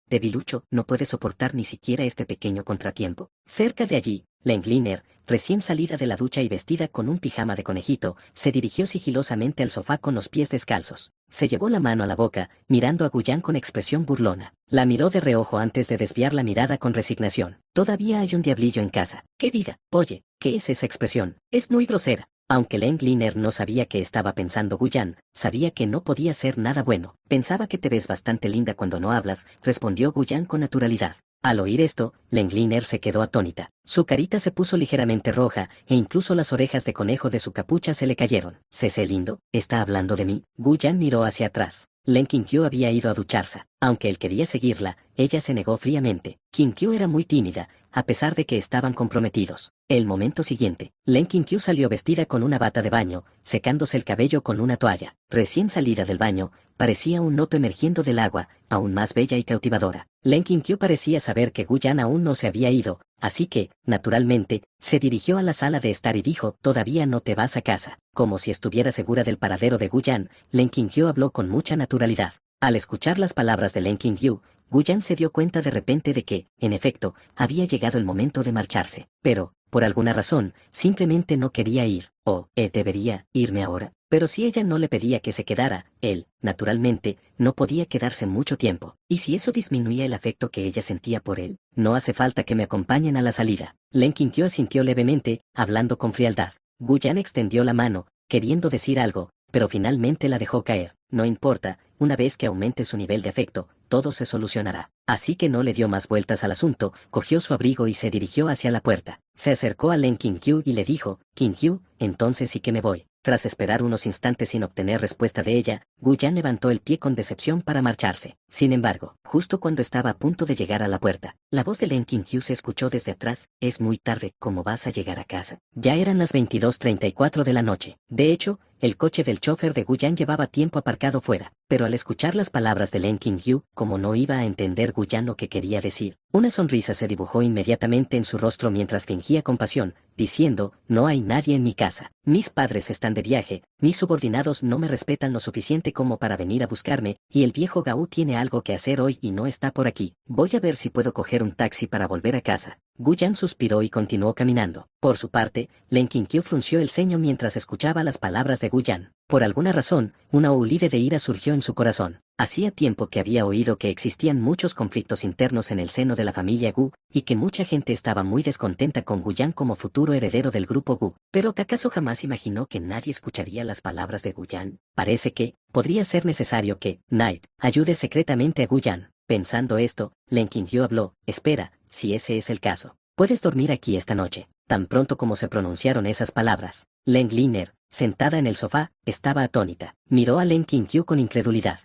debilucho, no puede soportar ni siquiera este pequeño contratiempo. Cerca de allí, Lengliner, recién salida de la ducha y vestida con un pijama de conejito, se dirigió sigilosamente al sofá con los pies descalzos. Se llevó la mano a la boca, mirando a Guyan con expresión burlona. La miró de reojo antes de desviar la mirada con resignación. Todavía hay un diablillo en casa. ¡Qué vida! Oye, ¿qué es esa expresión? Es muy grosera. Aunque Lengliner no sabía qué estaba pensando Guyan, sabía que no podía ser nada bueno. Pensaba que te ves bastante linda cuando no hablas, respondió Guyan con naturalidad. Al oír esto, Lengliner se quedó atónita. Su carita se puso ligeramente roja, e incluso las orejas de conejo de su capucha se le cayeron. «¿Cese lindo? ¿Está hablando de mí?» Guyan miró hacia atrás. Len Qinkyu había ido a ducharse. Aunque él quería seguirla, ella se negó fríamente. Qinkyu era muy tímida, a pesar de que estaban comprometidos. El momento siguiente, Len Qinkyu salió vestida con una bata de baño, secándose el cabello con una toalla. Recién salida del baño, parecía un noto emergiendo del agua, aún más bella y cautivadora. Len Qinkyu parecía saber que Guyan aún no se había ido, así que, naturalmente, se dirigió a la sala de estar y dijo, «¿Todavía no te vas a casa?» Como si estuviera segura del paradero de Guyan, Len Qinkyu habló con mucha naturalidad. Al escuchar las palabras de Len Qinkyu, Guyan se dio cuenta de repente de que, en efecto, había llegado el momento de marcharse. Pero, por alguna razón, simplemente no quería ir. ¿Debería irme ahora? Pero si ella no le pedía que se quedara, él, naturalmente, no podía quedarse mucho tiempo. ¿Y si eso disminuía el afecto que ella sentía por él? No hace falta que me acompañen a la salida. Len Qinkyu asintió levemente, hablando con frialdad. Guyan extendió la mano, queriendo decir algo, pero finalmente la dejó caer. No importa, una vez que aumente su nivel de afecto, todo se solucionará. Así que no le dio más vueltas al asunto, cogió su abrigo y se dirigió hacia la puerta. Se acercó a Len Qinkyu y le dijo, «Qinkyu, entonces sí que me voy». Tras esperar unos instantes sin obtener respuesta de ella, Guyan levantó el pie con decepción para marcharse. Sin embargo, justo cuando estaba a punto de llegar a la puerta, la voz de Len Qinkyu se escuchó desde atrás. «Es muy tarde, ¿cómo vas a llegar a casa?» Ya eran las 22:34 de la noche. De hecho, el coche del chofer de Guyan llevaba tiempo aparcado fuera, pero al escuchar las palabras de Len Qinkyu, como no iba a entender Guyan lo que quería decir, una sonrisa se dibujó inmediatamente en su rostro mientras fingía compasión, diciendo, «No hay nadie en mi casa. Mis padres están de viaje, mis subordinados no me respetan lo suficiente como para venir a buscarme, y el viejo Gao tiene algo que hacer hoy y no está por aquí. Voy a ver si puedo coger un taxi para volver a casa». Guyan suspiró y continuó caminando. Por su parte, Len Qinkyu frunció el ceño mientras escuchaba las palabras de Guyan. Por alguna razón, una olide de ira surgió en su corazón. Hacía tiempo que había oído que existían muchos conflictos internos en el seno de la familia Gu, y que mucha gente estaba muy descontenta con Guyan como futuro heredero del grupo Gu. Pero ¿acaso jamás imaginó que nadie escucharía las palabras de Guyan? Parece que, podría ser necesario que, Knight, ayude secretamente a Guyan. Pensando esto, Len Qinkyu habló, «Espera, si ese es el caso, puedes dormir aquí esta noche». Tan pronto como se pronunciaron esas palabras, Lengliner, sentada en el sofá, estaba atónita. Miró a Len Qinkyu con incredulidad.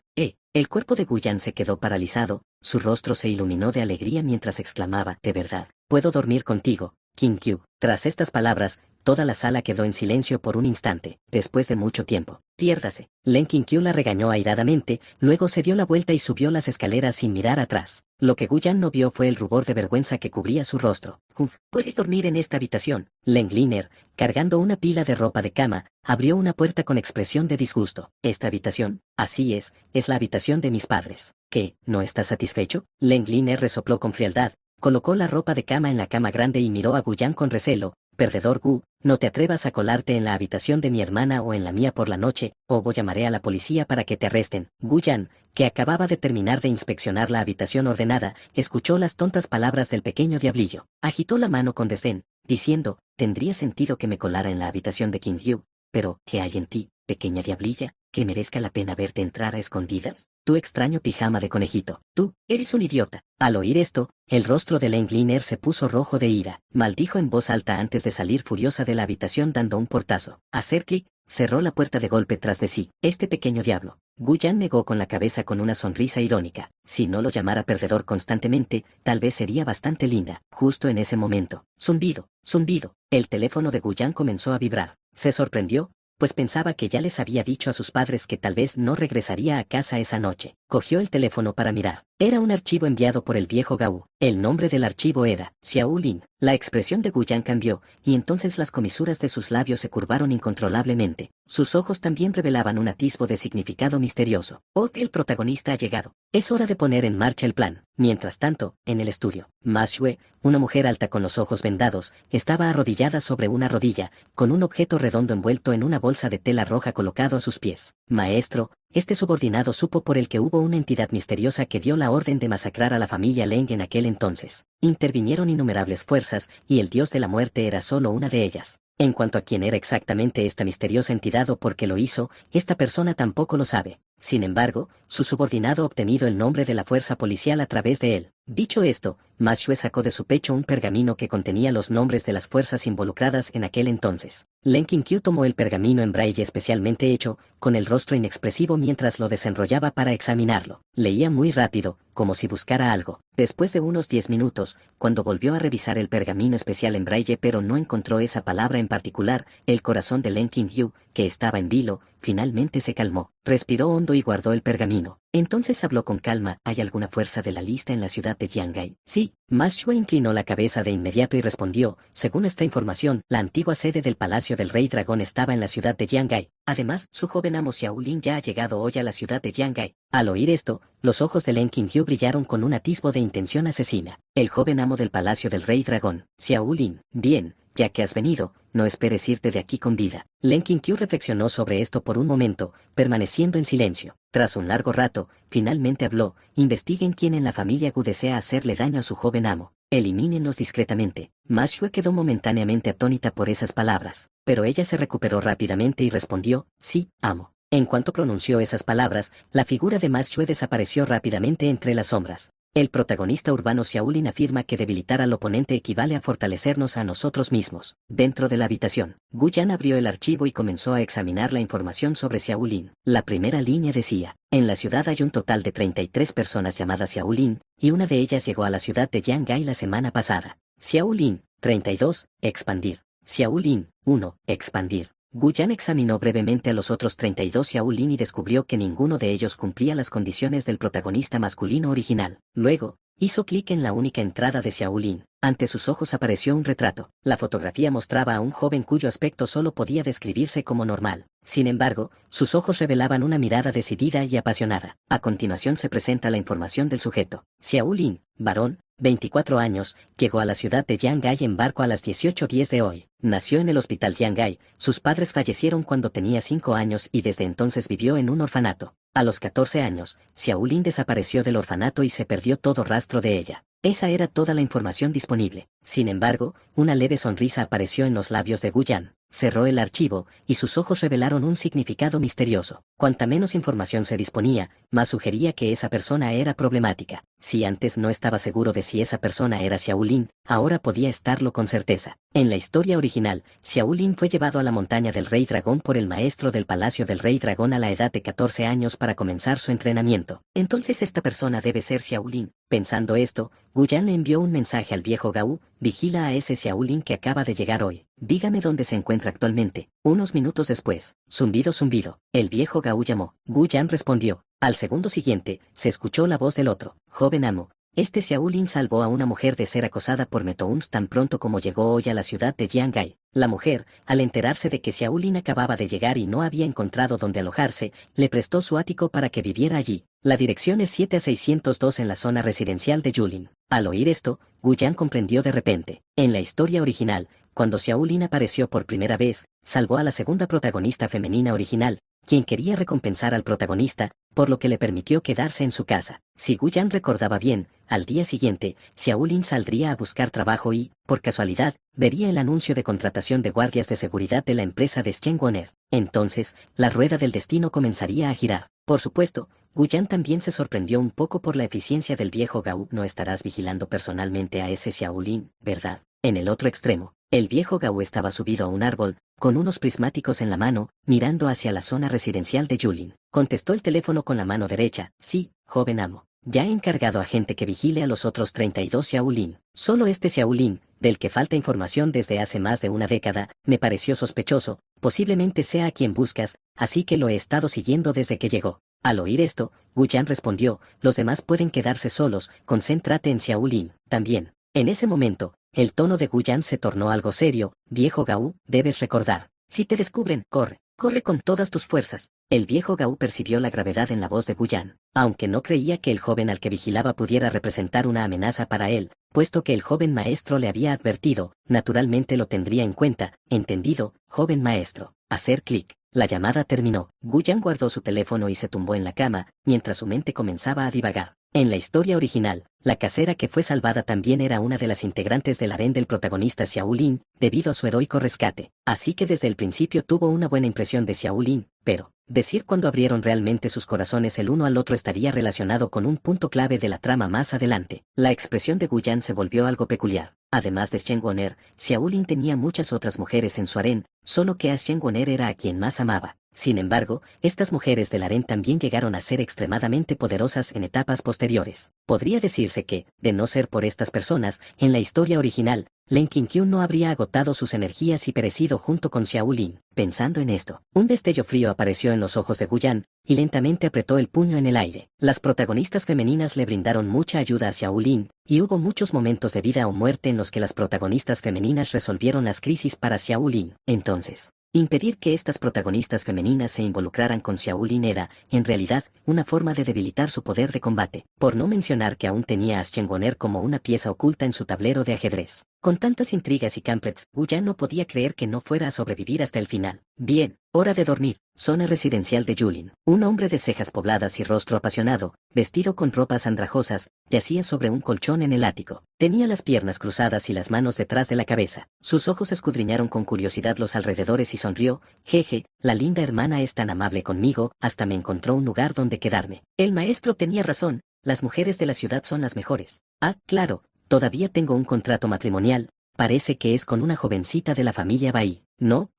El cuerpo de Guyan se quedó paralizado, su rostro se iluminó de alegría mientras exclamaba, «¿De verdad? ¿Puedo dormir contigo?» King Q. Tras estas palabras, toda la sala quedó en silencio por un instante, después de mucho tiempo. Piérdase. Len King Q la regañó airadamente, luego se dio la vuelta y subió las escaleras sin mirar atrás. Lo que Guyan no vio fue el rubor de vergüenza que cubría su rostro. ¿Puedes dormir en esta habitación? Lengleaner, cargando una pila de ropa de cama, abrió una puerta con expresión de disgusto. ¿Esta habitación? Así es la habitación de mis padres. ¿Qué? ¿No estás satisfecho? Lengleaner resopló con frialdad, colocó la ropa de cama en la cama grande y miró a Guyan con recelo. Perdedor Gu, no te atrevas a colarte en la habitación de mi hermana o en la mía por la noche, o llamaré a la policía para que te arresten. Guyan, que acababa de terminar de inspeccionar la habitación ordenada, escuchó las tontas palabras del pequeño diablillo. Agitó la mano con desdén, diciendo, tendría sentido que me colara en la habitación de King Yu, pero, ¿qué hay en ti, pequeña diablilla, que merezca la pena verte entrar a escondidas? Tu extraño pijama de conejito. Tú, eres un idiota. Al oír esto, el rostro de Lengleaner se puso rojo de ira. Maldijo en voz alta antes de salir furiosa de la habitación dando un portazo. Hacer clic, cerró la puerta de golpe tras de sí. Este pequeño diablo. Guyan negó con la cabeza con una sonrisa irónica. Si no lo llamara perdedor constantemente, tal vez sería bastante linda. Justo en ese momento. Zumbido, zumbido. El teléfono de Guyan comenzó a vibrar. Se sorprendió, pues pensaba que ya les había dicho a sus padres que tal vez no regresaría a casa esa noche. Cogió el teléfono para mirar. Era un archivo enviado por el viejo Gau. El nombre del archivo era Xiao Lin. La expresión de Guyan cambió, y entonces las comisuras de sus labios se curvaron incontrolablemente. Sus ojos también revelaban un atisbo de significado misterioso. Oh, el protagonista ha llegado. Es hora de poner en marcha el plan. Mientras tanto, en el estudio, Ma Xue, una mujer alta con los ojos vendados, estaba arrodillada sobre una rodilla, con un objeto redondo envuelto en una bolsa de tela roja colocado a sus pies. Maestro, este subordinado supo por el que hubo una entidad misteriosa que dio la orden de masacrar a la familia Leng en aquel entonces. Intervinieron innumerables fuerzas, y el dios de la muerte era solo una de ellas. En cuanto a quién era exactamente esta misteriosa entidad o por qué lo hizo, esta persona tampoco lo sabe. Sin embargo, su subordinado ha obtenido el nombre de la fuerza policial a través de él. Dicho esto, Ma Xue sacó de su pecho un pergamino que contenía los nombres de las fuerzas involucradas en aquel entonces. Len Qinkyu tomó el pergamino en braille especialmente hecho, con el rostro inexpresivo mientras lo desenrollaba para examinarlo. Leía muy rápido, como si buscara algo. Después de unos 10 minutos, cuando volvió a revisar el pergamino especial en braille pero no encontró esa palabra en particular, el corazón de Len Qinkyu, que estaba en vilo, finalmente se calmó. Respiró hondo y guardó el pergamino. Entonces habló con calma. ¿Hay alguna fuerza de la lista en la ciudad de Jiangai? Sí. Ma Xue inclinó la cabeza de inmediato y respondió, según esta información, la antigua sede del Palacio del Rey Dragón estaba en la ciudad de Jiangai. Además, su joven amo Xiao Lin ya ha llegado hoy a la ciudad de Jiangai. Al oír esto, los ojos de Len Qinkyu brillaron con un atisbo de intención asesina. El joven amo del Palacio del Rey Dragón, Xiao Lin. Bien, ya que has venido, no esperes irte de aquí con vida. Len Qinkyu reflexionó sobre esto por un momento, permaneciendo en silencio. Tras un largo rato, finalmente habló, investiguen quién en la familia Gu desea hacerle daño a su joven amo. Elimínenlos discretamente. Ma Xue quedó momentáneamente atónita por esas palabras, pero ella se recuperó rápidamente y respondió, sí, amo. En cuanto pronunció esas palabras, la figura de Ma Xue desapareció rápidamente entre las sombras. El protagonista urbano Xiao Lin afirma que debilitar al oponente equivale a fortalecernos a nosotros mismos. Dentro de la habitación, Guyan abrió el archivo y comenzó a examinar la información sobre Xiao Lin. La primera línea decía, en la ciudad hay un total de 33 personas llamadas Xiao Lin, y una de ellas llegó a la ciudad de Jiangai la semana pasada. Xiao Lin, 32, expandir. Xiao Lin, 1, expandir. Guyan examinó brevemente a los otros 32 Xiao Lin y descubrió que ninguno de ellos cumplía las condiciones del protagonista masculino original. Luego, hizo clic en la única entrada de Xiao Lin. Ante sus ojos apareció un retrato. La fotografía mostraba a un joven cuyo aspecto solo podía describirse como normal. Sin embargo, sus ojos revelaban una mirada decidida y apasionada. A continuación se presenta la información del sujeto. Xiao Lin, varón, 24 años, llegó a la ciudad de Jiangai en barco a las 18:10 de hoy. Nació en el hospital Jiangai, sus padres fallecieron cuando tenía 5 años y desde entonces vivió en un orfanato. A los 14 años, Xiao Lin desapareció del orfanato y se perdió todo rastro de ella. Esa era toda la información disponible. Sin embargo, una leve sonrisa apareció en los labios de Guyan. Cerró el archivo, y sus ojos revelaron un significado misterioso. Cuanta menos información se disponía, más sugería que esa persona era problemática. Si antes no estaba seguro de si esa persona era Xiao Lin, ahora podía estarlo con certeza. En la historia original, Xiao Lin fue llevado a la montaña del Rey Dragón por el maestro del Palacio del Rey Dragón a la edad de 14 años para comenzar su entrenamiento. Entonces esta persona debe ser Xiao Lin. Pensando esto, Gu Yan le envió un mensaje al viejo Gao: vigila a ese Xiao Lin que acaba de llegar hoy. Dígame dónde se encuentra actualmente. Unos minutos después, zumbido zumbido, el viejo Gao llamó. Gu Yan respondió. Al segundo siguiente, se escuchó la voz del otro. Joven amo. Este Xiao Lin salvó a una mujer de ser acosada por Metouns tan pronto como llegó hoy a la ciudad de Jiangai. La mujer, al enterarse de que Xiao Lin acababa de llegar y no había encontrado dónde alojarse, le prestó su ático para que viviera allí. La dirección es 7-602 en la zona residencial de Yulin. Al oír esto, Gu Yan comprendió de repente. En la historia original, cuando Xiao Lin apareció por primera vez, salvó a la segunda protagonista femenina original, quien quería recompensar al protagonista, por lo que le permitió quedarse en su casa. Si Gu Yan recordaba bien, al día siguiente, Xiao Lin saldría a buscar trabajo y, por casualidad, vería el anuncio de contratación de guardias de seguridad de la empresa de Shen Woner. Entonces, la rueda del destino comenzaría a girar. Por supuesto, Gu Yan también se sorprendió un poco por la eficiencia del viejo Gao. No estarás vigilando personalmente a ese Xiao Lin, ¿verdad? En el otro extremo, el viejo Gao estaba subido a un árbol, con unos prismáticos en la mano, mirando hacia la zona residencial de Yulin. Contestó el teléfono con la mano derecha. Sí, joven amo. Ya he encargado a gente que vigile a los otros 32 Xiao Lin. Solo este Xiao Lin, del que falta información desde hace más de una década, me pareció sospechoso. Posiblemente sea a quien buscas, así que lo he estado siguiendo desde que llegó. Al oír esto, Gu Yan respondió: los demás pueden quedarse solos, concéntrate en Xiao Lin. También. En ese momento, el tono de Gu Yan se tornó algo serio. Viejo Gao, debes recordar. Si te descubren, corre. Corre con todas tus fuerzas. El viejo Gao percibió la gravedad en la voz de Gu Yan, aunque no creía que el joven al que vigilaba pudiera representar una amenaza para él, puesto que el joven maestro le había advertido, naturalmente lo tendría en cuenta. Entendido, joven maestro. Hacer clic. La llamada terminó. Gu Yan guardó su teléfono y se tumbó en la cama, mientras su mente comenzaba a divagar. En la historia original, la casera que fue salvada también era una de las integrantes del harén del protagonista Xiao Lin, debido a su heroico rescate. Así que desde el principio tuvo una buena impresión de Xiao Lin, pero, decir cuándo abrieron realmente sus corazones el uno al otro estaría relacionado con un punto clave de la trama más adelante. La expresión de Gu Yan se volvió algo peculiar. Además de Shen Woner, Xiao Lin tenía muchas otras mujeres en su harén, solo que a Shen Woner era a quien más amaba. Sin embargo, estas mujeres del harén también llegaron a ser extremadamente poderosas en etapas posteriores. Podría decirse que, de no ser por estas personas, en la historia original, Len Qingqiu no habría agotado sus energías y perecido junto con Xiao Lin. Pensando en esto, un destello frío apareció en los ojos de Gu Yan, y lentamente apretó el puño en el aire. Las protagonistas femeninas le brindaron mucha ayuda a Xiao Lin, y hubo muchos momentos de vida o muerte en los que las protagonistas femeninas resolvieron las crisis para Xiao Lin. Entonces, impedir que estas protagonistas femeninas se involucraran con Xiao Lin era, en realidad, una forma de debilitar su poder de combate, por no mencionar que aún tenía a Shen Woner como una pieza oculta en su tablero de ajedrez. Con tantas intrigas y complets, Gu Yan no podía creer que no fuera a sobrevivir hasta el final. Bien, hora de dormir. Zona residencial de Yulin. Un hombre de cejas pobladas y rostro apasionado, vestido con ropas andrajosas, yacía sobre un colchón en el ático. Tenía las piernas cruzadas y las manos detrás de la cabeza. Sus ojos escudriñaron con curiosidad los alrededores y sonrió. Jeje, la linda hermana es tan amable conmigo, hasta me encontró un lugar donde quedarme. El maestro tenía razón, las mujeres de la ciudad son las mejores. Ah, claro, todavía tengo un contrato matrimonial, parece que es con una jovencita de la familia Bai. No,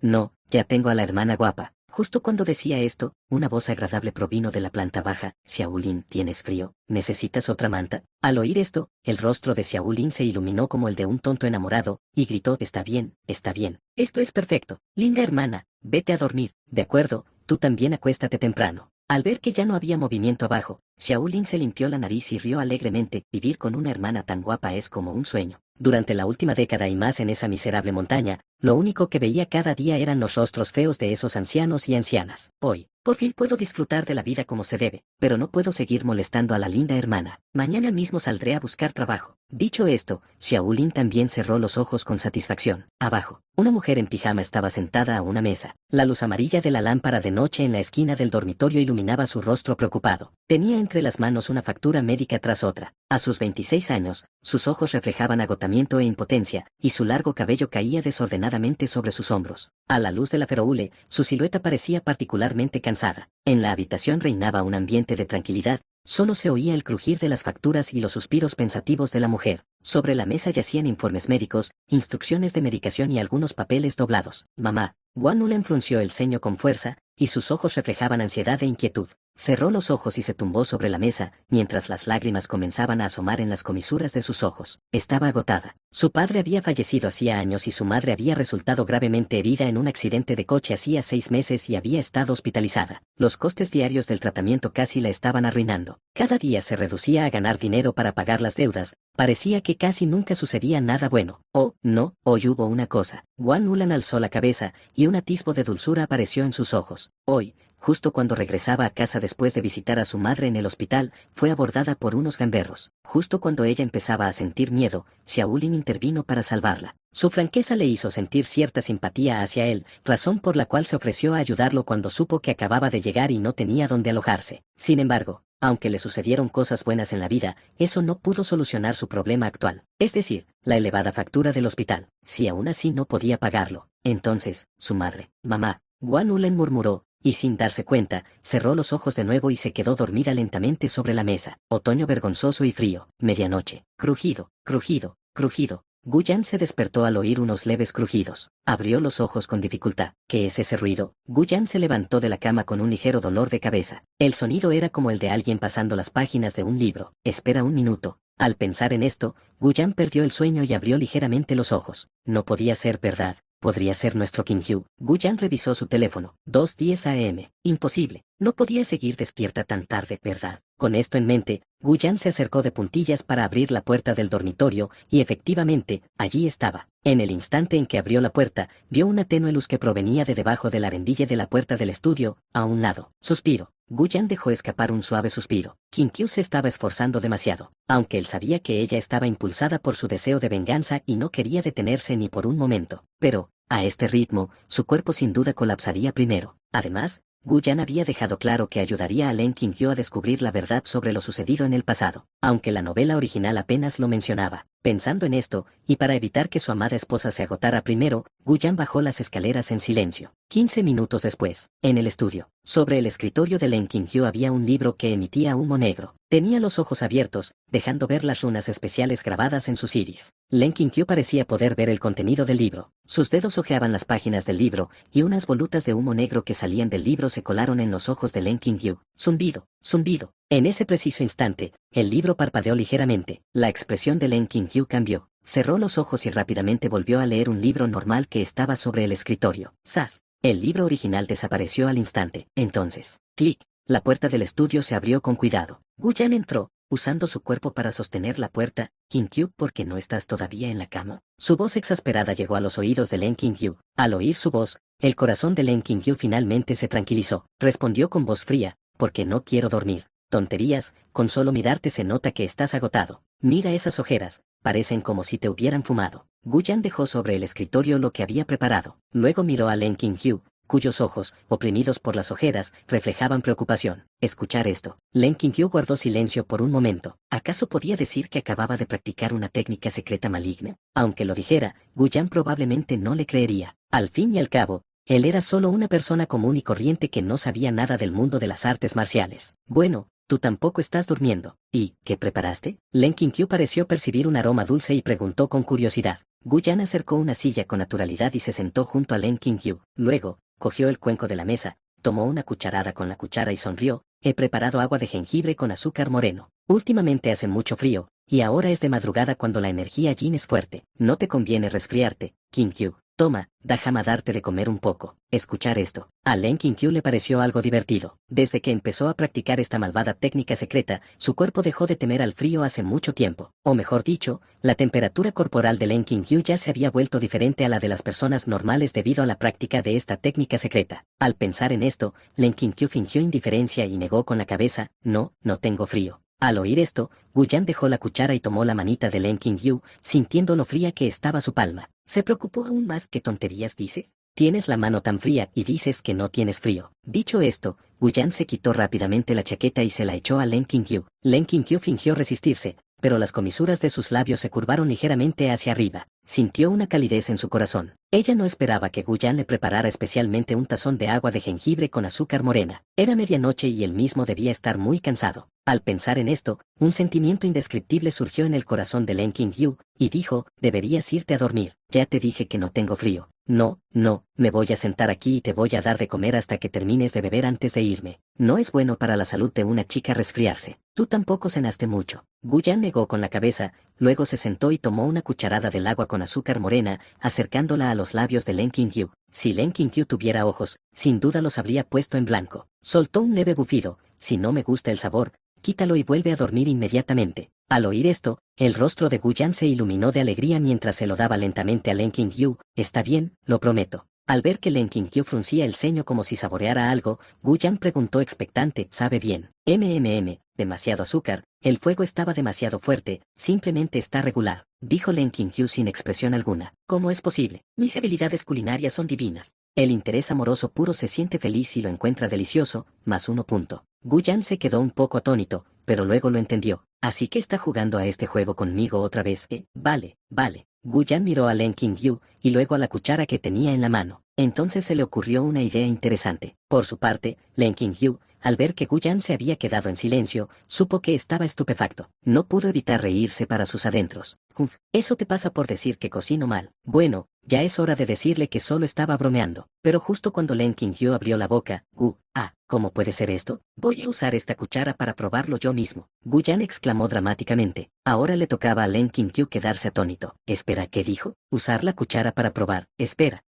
ya tengo a la hermana guapa. Justo cuando decía esto, una voz agradable provino de la planta baja. Xiao Lin, ¿tienes frío? ¿Necesitas otra manta? Al oír esto, el rostro de Xiao Lin se iluminó como el de un tonto enamorado, y gritó: está bien, está bien. Esto es perfecto. Linda hermana, vete a dormir. De acuerdo, tú también acuéstate temprano. Al ver que ya no había movimiento abajo, Xiao Lin se limpió la nariz y rió alegremente. Vivir con una hermana tan guapa es como un sueño. Durante la última década y más en esa miserable montaña, lo único que veía cada día eran los rostros feos de esos ancianos y ancianas. Hoy, por fin puedo disfrutar de la vida como se debe, pero no puedo seguir molestando a la linda hermana. Mañana mismo saldré a buscar trabajo. Dicho esto, Xiao Lin también cerró los ojos con satisfacción. Abajo, una mujer en pijama estaba sentada a una mesa. La luz amarilla de la lámpara de noche en la esquina del dormitorio iluminaba su rostro preocupado. Tenía entre las manos una factura médica tras otra. A sus 26 años, sus ojos reflejaban agotamiento e impotencia, y su largo cabello caía desordenadamente sobre sus hombros. A la luz de la feroule, su silueta parecía particularmente cansada. En la habitación reinaba un ambiente de tranquilidad, Solo se oía el crujir de las facturas y los suspiros pensativos de la mujer. Sobre la mesa yacían informes médicos, instrucciones de medicación y algunos papeles doblados. Mamá. Guan Ulen frunció el ceño con fuerza, y sus ojos reflejaban ansiedad e inquietud. Cerró los ojos y se tumbó sobre la mesa, mientras las lágrimas comenzaban a asomar en las comisuras de sus ojos. Estaba agotada. Su padre había fallecido hacía años y su madre había resultado gravemente herida en un accidente de coche hacía 6 meses y había estado hospitalizada. Los costes diarios del tratamiento casi la estaban arruinando. Cada día se reducía a ganar dinero para pagar las deudas. Parecía que casi nunca sucedía nada bueno. Oh, no, hoy hubo una cosa. Guan Ulan alzó la cabeza, y un atisbo de dulzura apareció en sus ojos. Hoy, justo cuando regresaba a casa después de visitar a su madre en el hospital, fue abordada por unos gamberros. Justo cuando ella empezaba a sentir miedo, Xiaolin intervino para salvarla. Su franqueza le hizo sentir cierta simpatía hacia él, razón por la cual se ofreció a ayudarlo cuando supo que acababa de llegar y no tenía dónde alojarse. Sin embargo, aunque le sucedieron cosas buenas en la vida, eso no pudo solucionar su problema actual, es decir, la elevada factura del hospital. Si aún así no podía pagarlo, entonces, su madre, mamá, Guan Ulen murmuró, y sin darse cuenta, cerró los ojos de nuevo y se quedó dormida lentamente sobre la mesa. Otoño vergonzoso y frío. Medianoche. Crujido, crujido, crujido. Gu Yan se despertó al oír unos leves crujidos. Abrió los ojos con dificultad. ¿Qué es ese ruido? Gu Yan se levantó de la cama con un ligero dolor de cabeza. El sonido era como el de alguien pasando las páginas de un libro. Espera un minuto. Al pensar en esto, Gu Yan perdió el sueño y abrió ligeramente los ojos. No podía ser verdad. Podría ser nuestro Qin Hyu. Gu Yan revisó su teléfono. 2:10 am. Imposible. No podía seguir despierta tan tarde, ¿verdad? Con esto en mente, Gu Yan se acercó de puntillas para abrir la puerta del dormitorio, y efectivamente, allí estaba. En el instante en que abrió la puerta, vio una tenue luz que provenía de debajo de la rendilla de la puerta del estudio, a un lado. Suspiro. Gu Yan dejó escapar un suave suspiro. Qin Hyu se estaba esforzando demasiado, aunque él sabía que ella estaba impulsada por su deseo de venganza y no quería detenerse ni por un momento. Pero, a este ritmo, su cuerpo sin duda colapsaría primero. Además, Gu Yan había dejado claro que ayudaría a Len Qin Hyu a descubrir la verdad sobre lo sucedido en el pasado, aunque la novela original apenas lo mencionaba. Pensando en esto, y para evitar que su amada esposa se agotara primero, Gu Yan bajó las escaleras en silencio. 15 minutos después, en el estudio, sobre el escritorio de Len Qin Hyu había un libro que emitía humo negro. Tenía los ojos abiertos, dejando ver las runas especiales grabadas en sus iris. Len Qin Hyu parecía poder ver el contenido del libro. Sus dedos hojeaban las páginas del libro, y unas volutas de humo negro que salían del libro se colaron en los ojos de Len Qin Hyu. Zumbido, zumbido. En ese preciso instante, el libro parpadeó ligeramente. La expresión de Len Qin Hyu cambió. Cerró los ojos y rápidamente volvió a leer un libro normal que estaba sobre el escritorio. ¡Zas! El libro original desapareció al instante. Entonces, clic. La puerta del estudio se abrió con cuidado. Gu Yan entró, usando su cuerpo para sostener la puerta. Qin Hyu, ¿por qué no estás todavía en la cama? Su voz exasperada llegó a los oídos de Len Qin Hyu. Al oír su voz, el corazón de Len Qin Hyu finalmente se tranquilizó. Respondió con voz fría, porque no quiero dormir. Tonterías, con solo mirarte se nota que estás agotado. Mira esas ojeras, parecen como si te hubieran fumado. Gu Yan dejó sobre el escritorio lo que había preparado. Luego miró a Len Qin Hyu, cuyos ojos, oprimidos por las ojeras, reflejaban preocupación. Escuchar esto. Len Qin Hyu guardó silencio por un momento. ¿Acaso podía decir que acababa de practicar una técnica secreta maligna? Aunque lo dijera, Gu Yan probablemente no le creería. Al fin y al cabo, él era solo una persona común y corriente que no sabía nada del mundo de las artes marciales. Bueno, tú tampoco estás durmiendo. ¿Y qué preparaste? Len Qin Hyu pareció percibir un aroma dulce y preguntó con curiosidad. Gu Yan acercó una silla con naturalidad y se sentó junto a Len Qin Hyu. Luego, cogió el cuenco de la mesa, tomó una cucharada con la cuchara y sonrió. He preparado agua de jengibre con azúcar moreno. Últimamente hace mucho frío, y ahora es de madrugada cuando la energía yin es fuerte. No te conviene resfriarte, Qin Hyu. Toma, déjame darte de comer un poco. Escuchar esto. A Len Qin Hyu le pareció algo divertido. Desde que empezó a practicar esta malvada técnica secreta, su cuerpo dejó de temer al frío hace mucho tiempo. O mejor dicho, la temperatura corporal de Len Qin Hyu ya se había vuelto diferente a la de las personas normales debido a la práctica de esta técnica secreta. Al pensar en esto, Len Qin Hyu fingió indiferencia y negó con la cabeza, no, no tengo frío. Al oír esto, Gu Yan dejó la cuchara y tomó la manita de Len Qin Hyu, sintiendo lo fría que estaba su palma. Se preocupó aún más. ¿Qué tonterías dices? Tienes la mano tan fría y dices que no tienes frío. Dicho esto, Gu Yan se quitó rápidamente la chaqueta y se la echó a Len Qin Hyu. Len Qin Hyu fingió resistirse, pero las comisuras de sus labios se curvaron ligeramente hacia arriba. sintió una calidez en su corazón. Ella no esperaba que Gu Yan le preparara especialmente un tazón de agua de jengibre con azúcar morena. Era medianoche y él mismo debía estar muy cansado. Al pensar en esto, un sentimiento indescriptible surgió en el corazón de Len Qingyu, y dijo, deberías irte a dormir. Ya te dije que no tengo frío. No, no, me voy a sentar aquí y te voy a dar de comer hasta que termines de beber antes de irme. No es bueno para la salud de una chica resfriarse. Tú tampoco cenaste mucho. Gu Yan negó con la cabeza, luego se sentó y tomó una cucharada del agua con azúcar morena, acercándola a los labios de Len Qingyu. Si Len Qingyu tuviera ojos, sin duda los habría puesto en blanco. Soltó un leve bufido. Si no me gusta el sabor, quítalo y vuelve a dormir inmediatamente. Al oír esto, el rostro de Gu Yan se iluminó de alegría mientras se lo daba lentamente a Len Qingyu. Está bien, lo prometo. Al ver que Len Qingyu fruncía el ceño como si saboreara algo, Gu Yan preguntó expectante, ¿sabe bien? Demasiado azúcar, el fuego estaba demasiado fuerte, simplemente está regular, dijo Len Qingyu sin expresión alguna. ¿Cómo es posible? Mis habilidades culinarias son divinas. El interés amoroso puro se siente feliz y lo encuentra delicioso, +1 punto. Gu Yan se quedó un poco atónito, pero luego lo entendió. Así que está jugando a este juego conmigo otra vez. Vale, vale. Gu Yan miró a Len Qingyu y luego a la cuchara que tenía en la mano. Entonces se le ocurrió una idea interesante. Por su parte, Len Qingyu, al ver que Gu Yan se había quedado en silencio, supo que estaba estupefacto. No pudo evitar reírse para sus adentros. Eso te pasa por decir que cocino mal. Bueno, ya es hora de decirle que solo estaba bromeando. Pero justo cuando Len Qingyu abrió la boca, ¿cómo puede ser esto? Voy a usar esta cuchara para probarlo yo mismo. Gu Yan exclamó dramáticamente. Ahora le tocaba a Len Qingyu quedarse atónito. Espera, ¿qué dijo? Usar la cuchara para probar. Espera.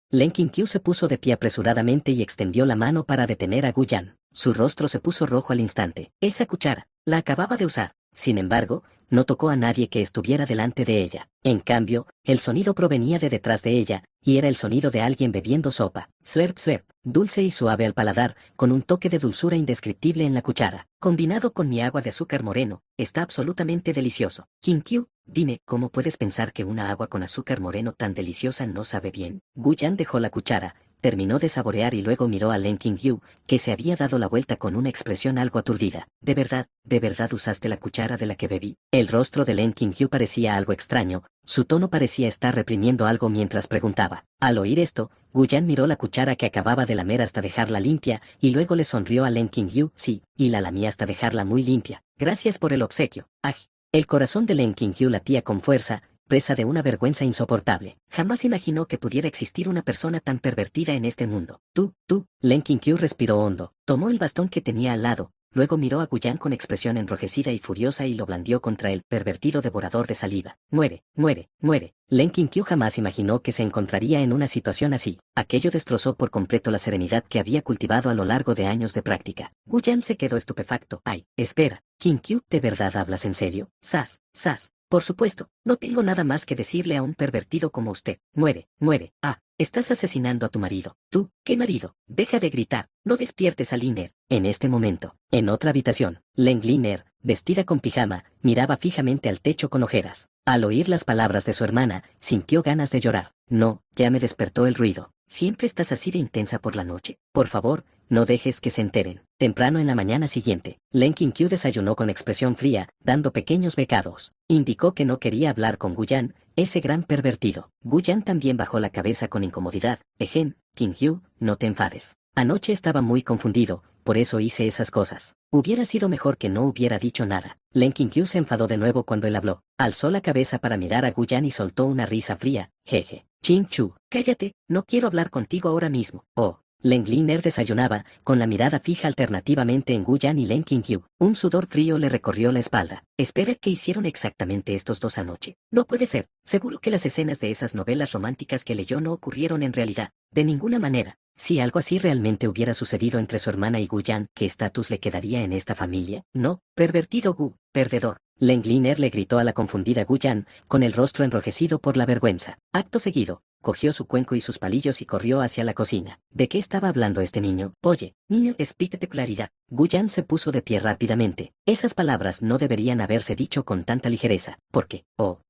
Len Qingyu se puso de pie apresuradamente y extendió la mano para detener a Gu Yan. Su rostro se puso rojo al instante. Esa cuchara, la acababa de usar. Sin embargo, no tocó a nadie que estuviera delante de ella. En cambio, el sonido provenía de detrás de ella, y era el sonido de alguien bebiendo sopa. Slurp slurp, dulce y suave al paladar, con un toque de dulzura indescriptible en la cuchara. Combinado con mi agua de azúcar moreno, está absolutamente delicioso. Qingyu, dime, ¿cómo puedes pensar que una agua con azúcar moreno tan deliciosa no sabe bien? Gu Yan dejó la cuchara, terminó de saborear y luego miró a Len Qingyu, que se había dado la vuelta con una expresión algo aturdida. ¿De verdad usaste la cuchara de la que bebí? El rostro de Len Qingyu parecía algo extraño, su tono parecía estar reprimiendo algo mientras preguntaba. Al oír esto, Gu Yan miró la cuchara que acababa de lamer hasta dejarla limpia, y luego le sonrió a Len Qingyu. Sí, y la lamí hasta dejarla muy limpia. Gracias por el obsequio. El corazón de Len Qingyu latía con fuerza, presa de una vergüenza insoportable. Jamás imaginó que pudiera existir una persona tan pervertida en este mundo. Len Qingyu respiró hondo, tomó el bastón que tenía al lado, luego miró a Gu Yan con expresión enrojecida y furiosa y lo blandió contra el pervertido devorador de saliva. Muere. Len Qingyu jamás imaginó que se encontraría en una situación así. Aquello destrozó por completo la serenidad que había cultivado a lo largo de años de práctica. Gu Yan se quedó estupefacto. Espera, Qingyu, ¿de verdad hablas en serio? Sas. Por supuesto, no tengo nada más que decirle a un pervertido como usted. Muere. Estás asesinando a tu marido. ¿Tú? ¿Qué marido? Deja de gritar. No despiertes a Liner. En este momento, en otra habitación, Len Liner, vestida con pijama, miraba fijamente al techo con ojeras. Al oír las palabras de su hermana, sintió ganas de llorar. No, ya me despertó el ruido. ¿Siempre estás así de intensa por la noche? Por favor, no dejes que se enteren. Temprano en la mañana siguiente, Len Qingyu desayunó con expresión fría, dando pequeños becados. Indicó que no quería hablar con Gu Yan, ese gran pervertido. Gu Yan también bajó la cabeza con incomodidad. Qingyu, no te enfades. Anoche estaba muy confundido, por eso hice esas cosas. Hubiera sido mejor que no hubiera dicho nada. Len Qingyu se enfadó de nuevo cuando él habló. Alzó la cabeza para mirar a Gu Yan y soltó una risa fría. Jeje. Qingyu, cállate, no quiero hablar contigo ahora mismo. Len Liner desayunaba, con la mirada fija alternativamente en Gu Yan y Len Qingyu. Un sudor frío le recorrió la espalda. Espera, ¿qué hicieron exactamente estos dos anoche? No puede ser. Seguro que las escenas de esas novelas románticas que leyó no ocurrieron en realidad. De ninguna manera. Si algo así realmente hubiera sucedido entre su hermana y Gu Yan, ¿qué estatus le quedaría en esta familia? No, pervertido Gu, perdedor. Len Liner le gritó a la confundida Gu Yan, con el rostro enrojecido por la vergüenza. Acto seguido, cogió su cuenco y sus palillos y corrió hacia la cocina. ¿De qué estaba hablando este niño? Oye, niño, explícate claridad. Gu Yan se puso de pie rápidamente. Esas palabras no deberían haberse dicho con tanta ligereza. ¿Por qué?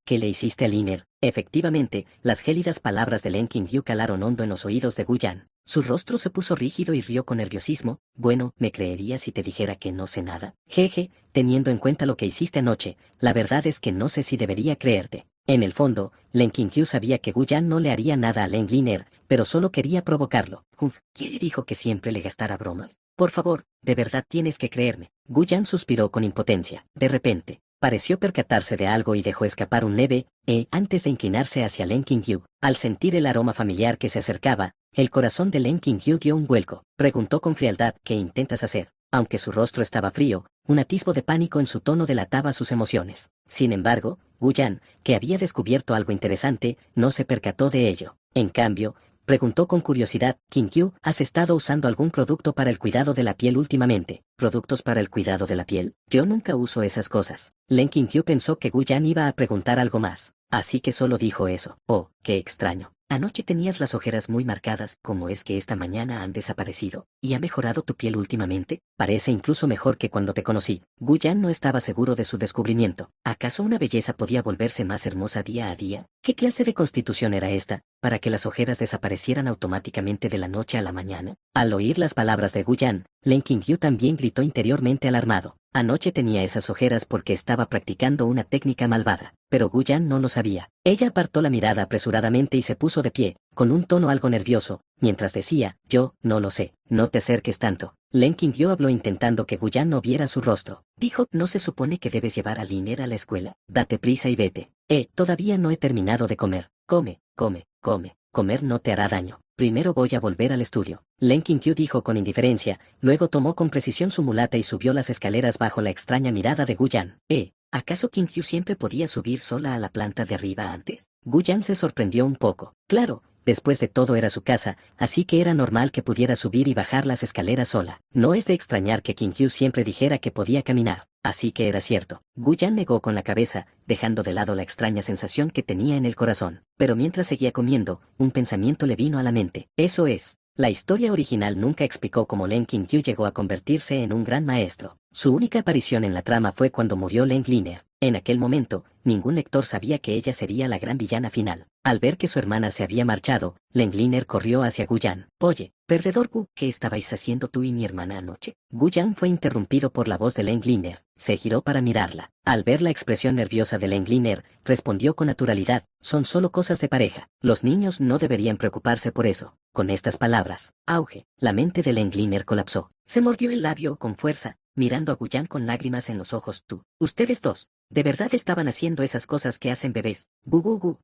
¿Qué le hiciste a Liner? Efectivamente, las gélidas palabras de Len Qingyu calaron hondo en los oídos de Gu Yan. Su rostro se puso rígido y rió con nerviosismo. Bueno, ¿me creerías si te dijera que no sé nada? Jeje, teniendo en cuenta lo que hiciste anoche, la verdad es que no sé si debería creerte. En el fondo, Len Qinkyu sabía que Guyan no le haría nada a Len Liner, pero solo quería provocarlo. ¿Quién le dijo que siempre le gastara bromas? Por favor, de verdad tienes que creerme. Guyan suspiró con impotencia. De repente, pareció percatarse de algo y dejó escapar un leve antes de inclinarse hacia Len Qinkyu. Al sentir el aroma familiar que se acercaba, el corazón de Len Qinkyu dio un vuelco. Preguntó con frialdad: ¿qué intentas hacer? Aunque su rostro estaba frío, un atisbo de pánico en su tono delataba sus emociones. Sin embargo, Guyan, que había descubierto algo interesante, no se percató de ello. En cambio, preguntó con curiosidad: Qinkyu, ¿has estado usando algún producto para el cuidado de la piel últimamente? ¿Productos para el cuidado de la piel? Yo nunca uso esas cosas. Len Qinkyu pensó que Guyan iba a preguntar algo más, así que solo dijo eso. Oh, qué extraño. Anoche tenías las ojeras muy marcadas. ¿Cómo es que esta mañana han desaparecido? ¿Y ha mejorado tu piel últimamente? Parece incluso mejor que cuando te conocí. Guyan no estaba seguro de su descubrimiento. ¿Acaso una belleza podía volverse más hermosa día a día? ¿Qué clase de constitución era esta, para que las ojeras desaparecieran automáticamente de la noche a la mañana? Al oír las palabras de Guyan, Len Qinkyu también gritó interiormente alarmado. Anoche tenía esas ojeras porque estaba practicando una técnica malvada, pero Guyan no lo sabía. Ella apartó la mirada apresuradamente y se puso de pie, con un tono algo nervioso, mientras decía: yo no lo sé, no te acerques tanto. Len Qinkyu habló intentando que Guyan no viera su rostro. Dijo: ¿no se supone que debes llevar a Liner a la escuela? Date prisa y vete. Todavía no he terminado de comer. Come, come, come. Comer no te hará daño. Primero voy a volver al estudio. Len Qinkyu dijo con indiferencia, luego tomó con precisión su mulata y subió las escaleras bajo la extraña mirada de Guyan. ¿Acaso Qinkyu siempre podía subir sola a la planta de arriba antes? Guyan se sorprendió un poco. Claro, después de todo era su casa, así que era normal que pudiera subir y bajar las escaleras sola. No es de extrañar que Qinkyu siempre dijera que podía caminar. Así que era cierto. Guyan negó con la cabeza, dejando de lado la extraña sensación que tenía en el corazón. Pero mientras seguía comiendo, un pensamiento le vino a la mente. Eso es. La historia original nunca explicó cómo Len Qinkyu llegó a convertirse en un gran maestro. Su única aparición en la trama fue cuando murió Len Liner. En aquel momento, ningún lector sabía que ella sería la gran villana final. Al ver que su hermana se había marchado, Len Liner corrió hacia Guyan. Oye, perdedor Gu, ¿qué estabais haciendo tú y mi hermana anoche? Guyan fue interrumpido por la voz de Len Liner. Se giró para mirarla. Al ver la expresión nerviosa de Len Liner, respondió con naturalidad: son solo cosas de pareja. Los niños no deberían preocuparse por eso. Con estas palabras, auge, la mente de Len Liner colapsó. Se mordió el labio con fuerza, mirando a Guyan con lágrimas en los ojos. Ustedes dos, ¿de verdad estaban haciendo esas cosas que hacen bebés?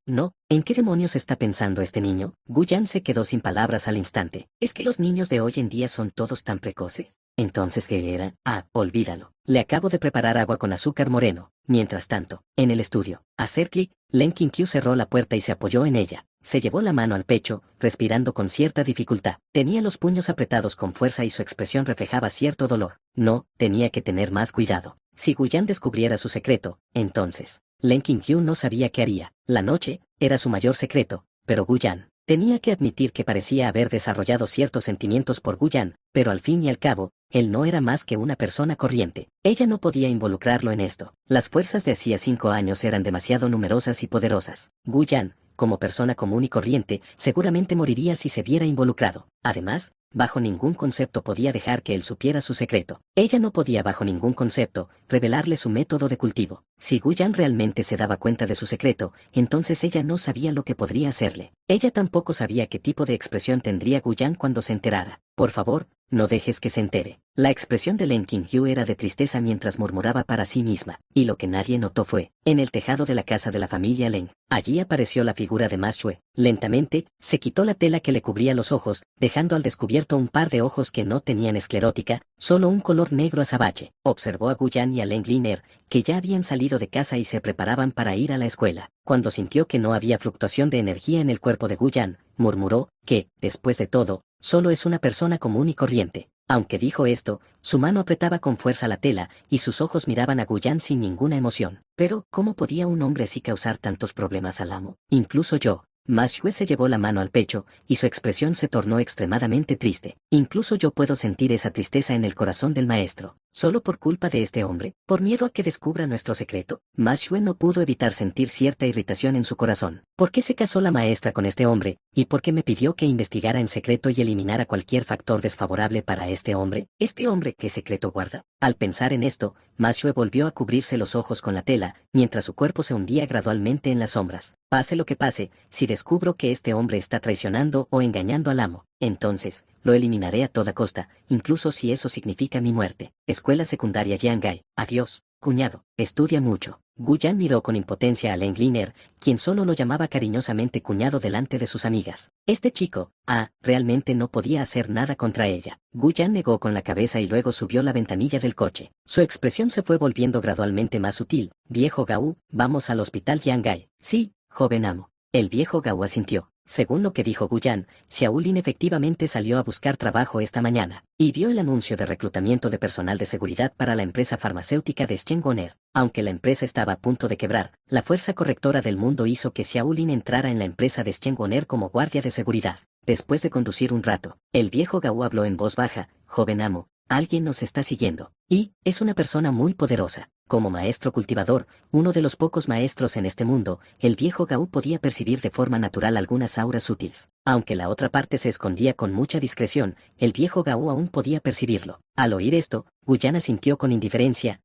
No. ¿En qué demonios está pensando este niño? Guyan se quedó sin palabras al instante. ¿Es que los niños de hoy en día son todos tan precoces? Entonces, ¿qué era? Olvídalo. Le acabo de preparar agua con azúcar moreno. Mientras tanto, en el estudio, hacer clic, Len Qinkyu cerró la puerta y se apoyó en ella. Se llevó la mano al pecho, respirando con cierta dificultad. Tenía los puños apretados con fuerza y su expresión reflejaba cierto dolor. No, tenía que tener más cuidado. Si Guyan descubriera su secreto, entonces, Len Qinkyu no sabía qué haría. La noche era su mayor secreto, pero Guyan tenía que admitir que parecía haber desarrollado ciertos sentimientos por Guyan, pero al fin y al cabo, él no era más que una persona corriente. Ella no podía involucrarlo en esto. Las fuerzas de hacía 5 años eran demasiado numerosas y poderosas. Guyan, como persona común y corriente, seguramente moriría si se viera involucrado. Además, bajo ningún concepto podía dejar que él supiera su secreto. Ella no podía bajo ningún concepto revelarle su método de cultivo. Si Guyan realmente se daba cuenta de su secreto, entonces ella no sabía lo que podría hacerle. Ella tampoco sabía qué tipo de expresión tendría Guyan cuando se enterara. Por favor, no dejes que se entere. La expresión de Len Qinkyu era de tristeza mientras murmuraba para sí misma, y lo que nadie notó fue, en el tejado de la casa de la familia Len, allí apareció la figura de Ma Xue. Lentamente, se quitó la tela que le cubría los ojos, dejando al descubierto un par de ojos que no tenían esclerótica, solo un color negro azabache. Observó a Guyan y a Len Liner, que ya habían salido de casa y se preparaban para ir a la escuela. Cuando sintió que no había fluctuación de energía en el cuerpo de Guyan, murmuró que, después de todo, solo es una persona común y corriente. Aunque dijo esto, su mano apretaba con fuerza la tela, y sus ojos miraban a Guyan sin ninguna emoción. Pero, ¿cómo podía un hombre así causar tantos problemas al amo? Incluso yo. Ma Xue se llevó la mano al pecho, y su expresión se tornó extremadamente triste. Incluso yo puedo sentir esa tristeza en el corazón del maestro. ¿Solo por culpa de este hombre? ¿Por miedo a que descubra nuestro secreto? Ma Xue no pudo evitar sentir cierta irritación en su corazón. ¿Por qué se casó la maestra con este hombre? ¿Y por qué me pidió que investigara en secreto y eliminara cualquier factor desfavorable para este hombre? ¿Este hombre qué secreto guarda? Al pensar en esto, Ma Xue volvió a cubrirse los ojos con la tela, mientras su cuerpo se hundía gradualmente en las sombras. Pase lo que pase, si descubro que este hombre está traicionando o engañando al amo, entonces, lo eliminaré a toda costa, incluso si eso significa mi muerte. Escuela secundaria Yangai. Adiós, cuñado. Estudia mucho. Gu Yan miró con impotencia a Leng Liner, quien solo lo llamaba cariñosamente cuñado delante de sus amigas. Este chico, realmente no podía hacer nada contra ella. Gu Yan negó con la cabeza y luego subió la ventanilla del coche. Su expresión se fue volviendo gradualmente más sutil. Viejo Gao, vamos al hospital Yangai. Sí, joven amo. El viejo Gao asintió. Según lo que dijo Gu Yan, Xiaolin efectivamente salió a buscar trabajo esta mañana, y vio el anuncio de reclutamiento de personal de seguridad para la empresa farmacéutica de Shengoner. Aunque la empresa estaba a punto de quebrar, la fuerza correctora del mundo hizo que Xiaolin entrara en la empresa de Shengoner como guardia de seguridad. Después de conducir un rato, el viejo Gao habló en voz baja. Joven amo, alguien nos está siguiendo, y es una persona muy poderosa. Como maestro cultivador, uno de los pocos maestros en este mundo, el viejo Gao podía percibir de forma natural algunas auras sutiles. Aunque la otra parte se escondía con mucha discreción, el viejo Gao aún podía percibirlo. Al oír esto, Gu Yan sintió con indiferencia.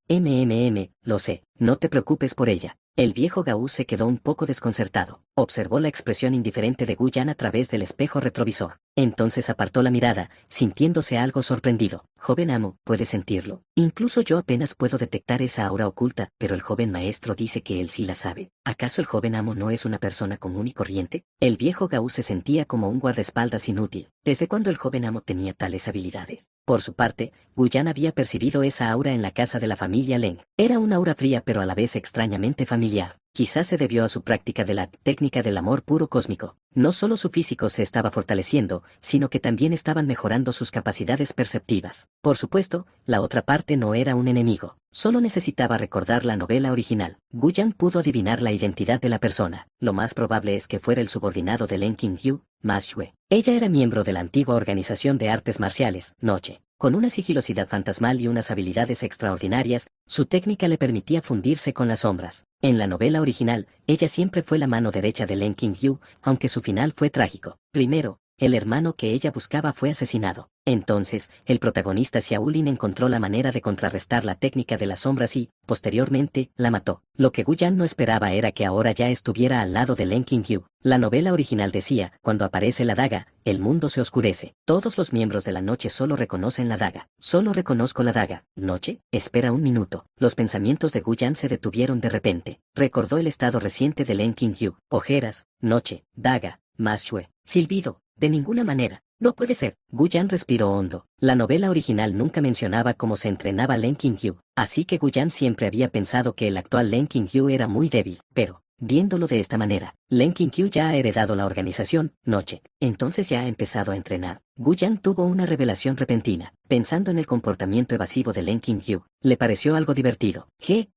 Lo sé, no te preocupes por ella. El viejo Gao se quedó un poco desconcertado. Observó la expresión indiferente de Gu Yan a través del espejo retrovisor. Entonces apartó la mirada, sintiéndose algo sorprendido. Joven amo, ¿puedes sentirlo? Incluso yo apenas puedo detectar esa aura oculta, pero el joven maestro dice que él sí la sabe. ¿Acaso el joven amo no es una persona común y corriente? El viejo Gao se sentía como un guardaespaldas inútil. ¿Desde cuándo el joven amo tenía tales habilidades? Por su parte, Gu Yan había percibido esa aura en la casa de la familia Leng. Era una aura fría pero a la vez extrañamente familiar. Quizás se debió a su práctica de la técnica del amor puro cósmico. No solo su físico se estaba fortaleciendo, sino que también estaban mejorando sus capacidades perceptivas. Por supuesto, la otra parte no era un enemigo. Solo necesitaba recordar la novela original. Gu Yan pudo adivinar la identidad de la persona. Lo más probable es que fuera el subordinado de Leng Qingyu, Ma Xue. Ella era miembro de la antigua organización de artes marciales, Noche. Con una sigilosidad fantasmal y unas habilidades extraordinarias, su técnica le permitía fundirse con las sombras. En la novela original, ella siempre fue la mano derecha de Leng Qingyu, aunque su final fue trágico. Primero, el hermano que ella buscaba fue asesinado. Entonces, el protagonista Xiaolin encontró la manera de contrarrestar la técnica de las sombras y, posteriormente, la mató. Lo que Gu Yan no esperaba era que ahora ya estuviera al lado de Leng Qingyu. La novela original decía, cuando aparece la daga, el mundo se oscurece. Todos los miembros de la noche solo reconocen la daga. Solo reconozco la daga. ¿Noche? Espera un minuto. Los pensamientos de Gu Yan se detuvieron de repente. Recordó el estado reciente de Leng Qingyu. Ojeras, noche, daga, Ma Xue. Silbido. De ninguna manera. No puede ser. Gu Yan respiró hondo. La novela original nunca mencionaba cómo se entrenaba Leng Qingyu, así que Gu Yan siempre había pensado que el actual Leng Qingyu era muy débil, pero, viéndolo de esta manera, Leng Qingyu ya ha heredado la organización, Noche, entonces ya ha empezado a entrenar. Gu Yan tuvo una revelación repentina. Pensando en el comportamiento evasivo de Leng Qingyu, le pareció algo divertido.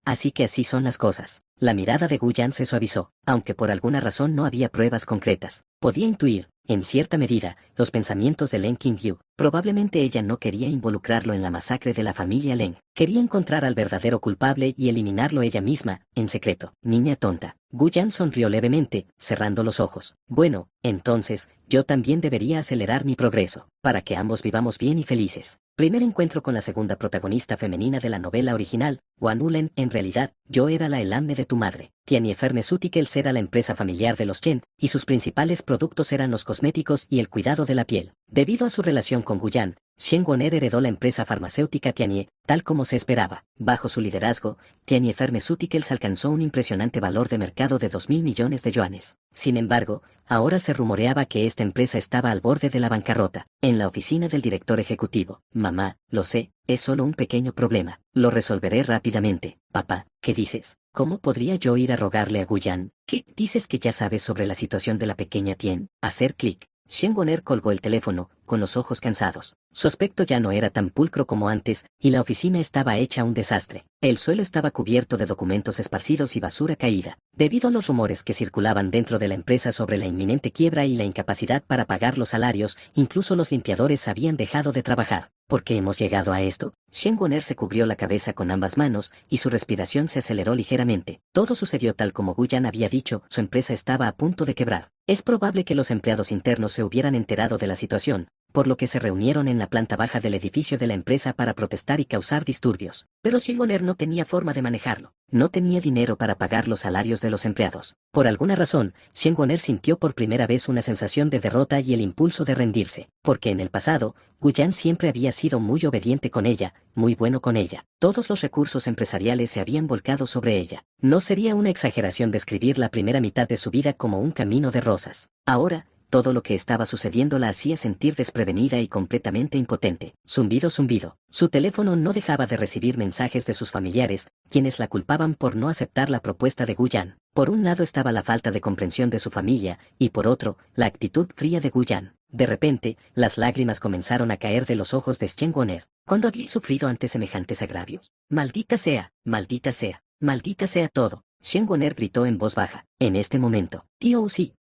Así que así son las cosas. La mirada de Gu Yan se suavizó, aunque por alguna razón no había pruebas concretas. Podía intuir, en cierta medida, los pensamientos de Leng Qingyu. Probablemente ella no quería involucrarlo en la masacre de la familia Leng. Quería encontrar al verdadero culpable y eliminarlo ella misma, en secreto. Niña tonta. Gu Yan sonrió levemente, cerrando los ojos. Bueno, entonces, yo también debería acelerar mi progreso, para que ambos vivamos bien y felices. Primer encuentro con la segunda protagonista femenina de la novela original, Wan Ulen. En realidad, yo era la Elanme de tu madre. Tianhe Pharmaceuticals era la empresa familiar de los Chen, y sus principales productos eran los cosméticos y el cuidado de la piel. Debido a su relación con Gu Yan, Shengoner heredó la empresa farmacéutica Tianhe, tal como se esperaba. Bajo su liderazgo, Tianhe Pharmaceuticals alcanzó un impresionante valor de mercado de 2.000 millones de yuanes. Sin embargo, ahora se rumoreaba que esta empresa estaba al borde de la bancarrota. En la oficina del director ejecutivo, mamá, lo sé, es solo un pequeño problema. Lo resolveré rápidamente. Papá, ¿qué dices? ¿Cómo podría yo ir a rogarle a Gu Yan? ¿Qué dices que ya sabes sobre la situación de la pequeña Tien? Hacer clic. Shengoner colgó el teléfono, con los ojos cansados. Su aspecto ya no era tan pulcro como antes, y la oficina estaba hecha un desastre. El suelo estaba cubierto de documentos esparcidos y basura caída. Debido a los rumores que circulaban dentro de la empresa sobre la inminente quiebra y la incapacidad para pagar los salarios, incluso los limpiadores habían dejado de trabajar. ¿Por qué hemos llegado a esto? Shen Woner se cubrió la cabeza con ambas manos, y su respiración se aceleró ligeramente. Todo sucedió tal como Gu Yan había dicho, su empresa estaba a punto de quebrar. Es probable que los empleados internos se hubieran enterado de la situación, por lo que se reunieron en la planta baja del edificio de la empresa para protestar y causar disturbios. Pero Shen Woner no tenía forma de manejarlo. No tenía dinero para pagar los salarios de los empleados. Por alguna razón, Shen Woner sintió por primera vez una sensación de derrota y el impulso de rendirse, porque en el pasado, Gu Yan siempre había sido muy obediente con ella, muy bueno con ella. Todos los recursos empresariales se habían volcado sobre ella. No sería una exageración describir la primera mitad de su vida como un camino de rosas. Ahora, todo lo que estaba sucediendo la hacía sentir desprevenida y completamente impotente. Zumbido, zumbido. Su teléfono no dejaba de recibir mensajes de sus familiares, quienes la culpaban por no aceptar la propuesta de Gu Yan. Por un lado estaba la falta de comprensión de su familia, y por otro, la actitud fría de Gu Yan. De repente, las lágrimas comenzaron a caer de los ojos de Shen Woner. ¿Cuándo había sufrido ante semejantes agravios? Maldita sea, maldita sea, maldita sea todo. Shen Woner gritó en voz baja. En este momento, tío Uzi,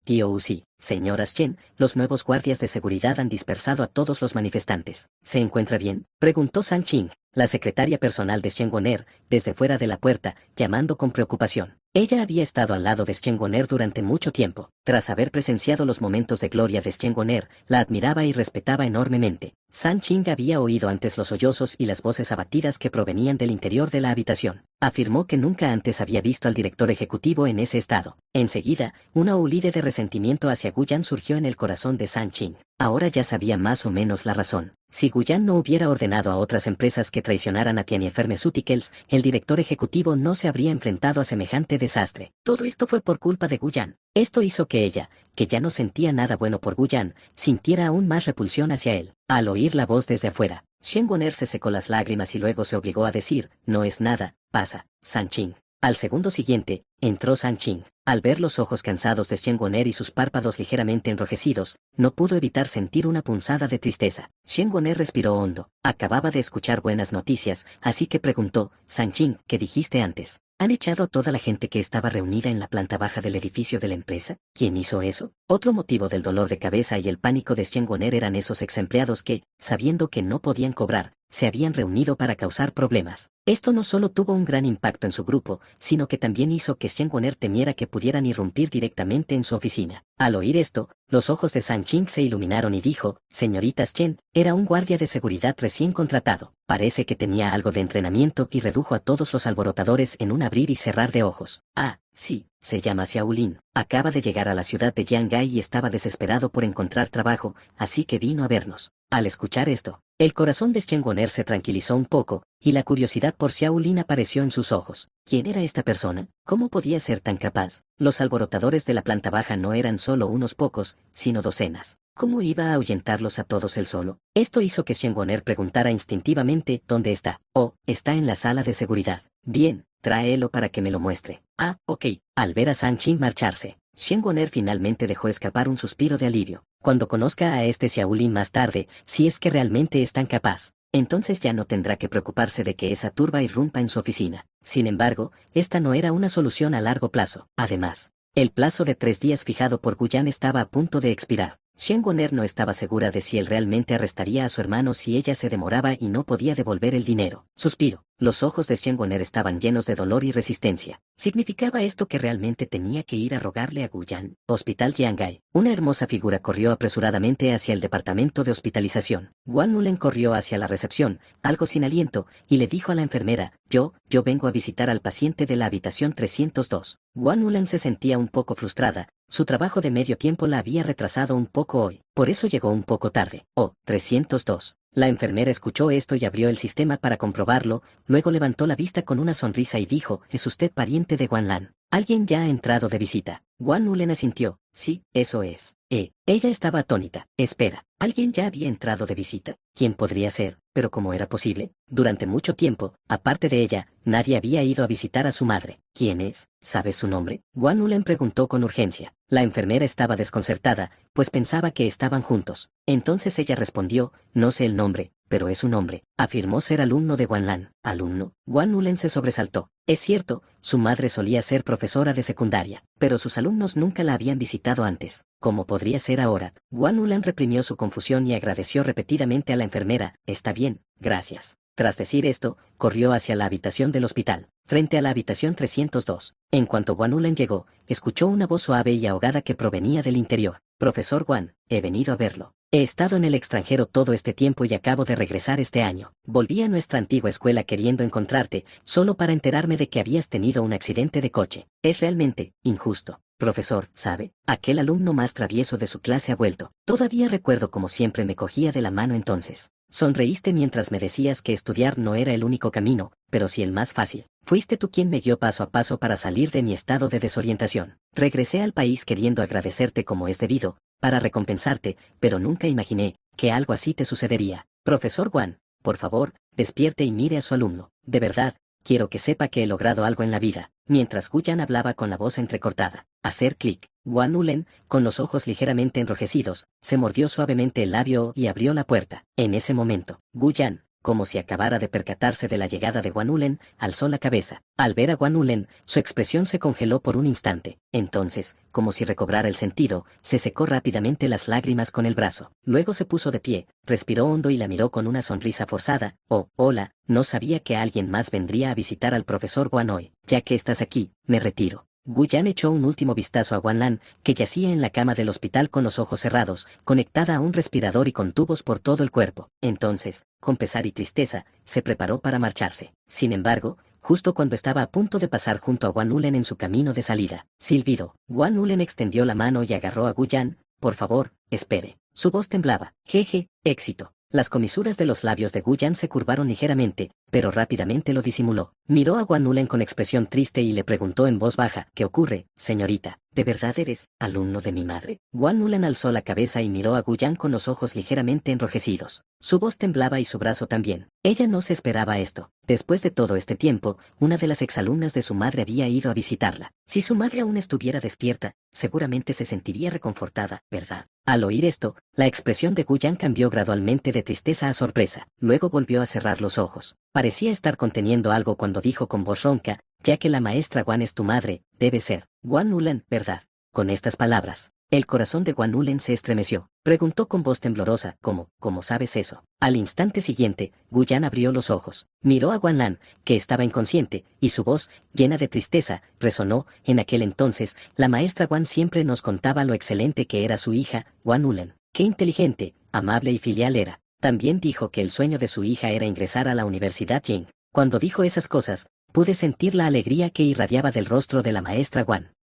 señora Shen, los nuevos guardias de seguridad han dispersado a todos los manifestantes. ¿Se encuentra bien?, preguntó San Ching, la secretaria personal de Shen Woner, desde fuera de la puerta, llamando con preocupación. Ella había estado al lado de Shen Woner durante mucho tiempo. Tras haber presenciado los momentos de gloria de Shen Woner, la admiraba y respetaba enormemente. San Ching había oído antes los sollozos y las voces abatidas que provenían del interior de la habitación. Afirmó que nunca antes había visto al director ejecutivo en ese estado. Enseguida, una ulide de resentimiento hacia Gu Yan surgió en el corazón de San Ching. Ahora ya sabía más o menos la razón. Si Gu Yan no hubiera ordenado a otras empresas que traicionaran a Tianyi Pharmaceuticals, el director ejecutivo no se habría enfrentado a semejante desastre. Todo esto fue por culpa de Gu Yan. Esto hizo que ella, que ya no sentía nada bueno por Gu Yan, sintiera aún más repulsión hacia él. Al oír la voz desde afuera, Shen Woner se secó las lágrimas y luego se obligó a decir, no es nada, pasa, San Ching. Al segundo siguiente, entró San Ching. Al ver los ojos cansados de Shen Woner y sus párpados ligeramente enrojecidos, no pudo evitar sentir una punzada de tristeza. Shen Woner respiró hondo. Acababa de escuchar buenas noticias, así que preguntó, San Ching, ¿qué dijiste antes? ¿Han echado a toda la gente que estaba reunida en la planta baja del edificio de la empresa? ¿Quién hizo eso? Otro motivo del dolor de cabeza y el pánico de Shen Woner eran esos exempleados que, sabiendo que no podían cobrar, se habían reunido para causar problemas. Esto no solo tuvo un gran impacto en su grupo, sino que también hizo que Shen Woner temiera que pudieran irrumpir directamente en su oficina. Al oír esto, los ojos de San Ching se iluminaron y dijo, señorita Shen, era un guardia de seguridad recién contratado. Parece que tenía algo de entrenamiento y redujo a todos los alborotadores en un abrir y cerrar de ojos. Ah, sí, se llama Xiao Lin. Acaba de llegar a la ciudad de Jiangai y estaba desesperado por encontrar trabajo, así que vino a vernos. Al escuchar esto, el corazón de Shen Woner se tranquilizó un poco, y la curiosidad por Xiao Lin apareció en sus ojos. ¿Quién era esta persona? ¿Cómo podía ser tan capaz? Los alborotadores de la planta baja no eran solo unos pocos, sino docenas. ¿Cómo iba a ahuyentarlos a todos él solo? Esto hizo que Shen Woner preguntara instintivamente, ¿dónde está? Oh, está en la sala de seguridad. Bien, tráelo para que me lo muestre. Ah, ok. Al ver a San Ching marcharse, Shen Woner finalmente dejó escapar un suspiro de alivio. Cuando conozca a este Xiao Lin más tarde, si es que realmente es tan capaz, entonces ya no tendrá que preocuparse de que esa turba irrumpa en su oficina. Sin embargo, esta no era una solución a largo plazo. Además, el plazo de 3 días fijado por Gu Yan estaba a punto de expirar. Shen Woner no estaba segura de si él realmente arrestaría a su hermano si ella se demoraba y no podía devolver el dinero. Suspiro. Los ojos de Shen Woner estaban llenos de dolor y resistencia. ¿Significaba esto que realmente tenía que ir a rogarle a Gu Yan? Hospital Jiangai. Una hermosa figura corrió apresuradamente hacia el departamento de hospitalización. Guan Nulen corrió hacia la recepción, algo sin aliento, y le dijo a la enfermera, yo vengo a visitar al paciente de la habitación 302. Guan Nulen se sentía un poco frustrada. Su trabajo de medio tiempo la había retrasado un poco hoy, por eso llegó un poco tarde. Oh, 302. La enfermera escuchó esto y abrió el sistema para comprobarlo, luego levantó la vista con una sonrisa y dijo, ¿es usted pariente de Guan Lan? Alguien ya ha entrado de visita. Guan Ulen asintió. Sí, eso es. Ella estaba atónita. Espera, ¿alguien ya había entrado de visita? ¿Quién podría ser? Pero ¿cómo era posible? Durante mucho tiempo, aparte de ella, nadie había ido a visitar a su madre. ¿Quién es? ¿Sabes su nombre? Guan Ulen preguntó con urgencia. La enfermera estaba desconcertada, pues pensaba que estaban juntos. Entonces ella respondió, no sé el nombre, pero es un hombre. Afirmó ser alumno de Guanlan. ¿Alumno? Guan Ulen se sobresaltó. Es cierto, su madre solía ser profesora de secundaria, pero sus alumnos nunca la habían visitado antes. ¿Cómo podría ser ahora? Guan Ulen reprimió su confusión y agradeció repetidamente a la enfermera. Está bien, gracias. Tras decir esto, corrió hacia la habitación del hospital, frente a la habitación 302. En cuanto Guan Ulen llegó, escuchó una voz suave y ahogada que provenía del interior. Profesor Guan, he venido a verlo. He estado en el extranjero todo este tiempo y acabo de regresar este año. Volví a nuestra antigua escuela queriendo encontrarte, solo para enterarme de que habías tenido un accidente de coche. Es realmente injusto. Profesor, ¿sabe? Aquel alumno más travieso de su clase ha vuelto. Todavía recuerdo como siempre me cogía de la mano entonces. Sonreíste mientras me decías que estudiar no era el único camino, pero sí el más fácil. Fuiste tú quien me guió paso a paso para salir de mi estado de desorientación. Regresé al país queriendo agradecerte como es debido, para recompensarte, pero nunca imaginé que algo así te sucedería. Profesor Guan, por favor, despierte y mire a su alumno. De verdad, quiero que sepa que he logrado algo en la vida. Mientras Gu Yan hablaba con la voz entrecortada. Hacer clic. Guan Ulen, con los ojos ligeramente enrojecidos, se mordió suavemente el labio y abrió la puerta. En ese momento, Gu Yan, como si acabara de percatarse de la llegada de Guan Ulen, alzó la cabeza. Al ver a Guan Ulen, su expresión se congeló por un instante. Entonces, como si recobrara el sentido, se secó rápidamente las lágrimas con el brazo. Luego se puso de pie, respiró hondo y la miró con una sonrisa forzada. Oh, hola, no sabía que alguien más vendría a visitar al profesor Guan hoy. Ya que estás aquí, me retiro. Gu Yan echó un último vistazo a Guanlan, que yacía en la cama del hospital con los ojos cerrados, conectada a un respirador y con tubos por todo el cuerpo. Entonces, con pesar y tristeza, se preparó para marcharse. Sin embargo, justo cuando estaba a punto de pasar junto a Guan Ulen en su camino de salida, silbido, Guan Ulen extendió la mano y agarró a Gu Yan. Por favor, espere. Su voz temblaba. Jeje, éxito. Las comisuras de los labios de Gu Yan se curvaron ligeramente, pero rápidamente lo disimuló. Miró a Guan Ulen con expresión triste y le preguntó en voz baja, ¿qué ocurre, señorita? ¿De verdad eres alumno de mi madre? Guan Ulen alzó la cabeza y miró a Gu Yan con los ojos ligeramente enrojecidos. Su voz temblaba y su brazo también. Ella no se esperaba esto. Después de todo este tiempo, una de las exalumnas de su madre había ido a visitarla. Si su madre aún estuviera despierta, seguramente se sentiría reconfortada, ¿verdad? Al oír esto, la expresión de Gu Yan cambió gradualmente de tristeza a sorpresa. Luego volvió a cerrar los ojos. Parecía estar conteniendo algo cuando dijo con voz ronca, ya que la maestra Guan es tu madre, debe ser Guan Ulen, ¿verdad? Con estas palabras, el corazón de Guan Ulen se estremeció. Preguntó con voz temblorosa, ¿cómo sabes eso? Al instante siguiente, Gu Yan abrió los ojos, miró a Guanlan, que estaba inconsciente, y su voz, llena de tristeza, resonó. En aquel entonces, la maestra Guan siempre nos contaba lo excelente que era su hija, Guan Ulen. Qué inteligente, amable y filial era. También dijo que el sueño de su hija era ingresar a la Universidad Jing. Cuando dijo esas cosas, pude sentir la alegría que irradiaba del rostro de la maestra Guan.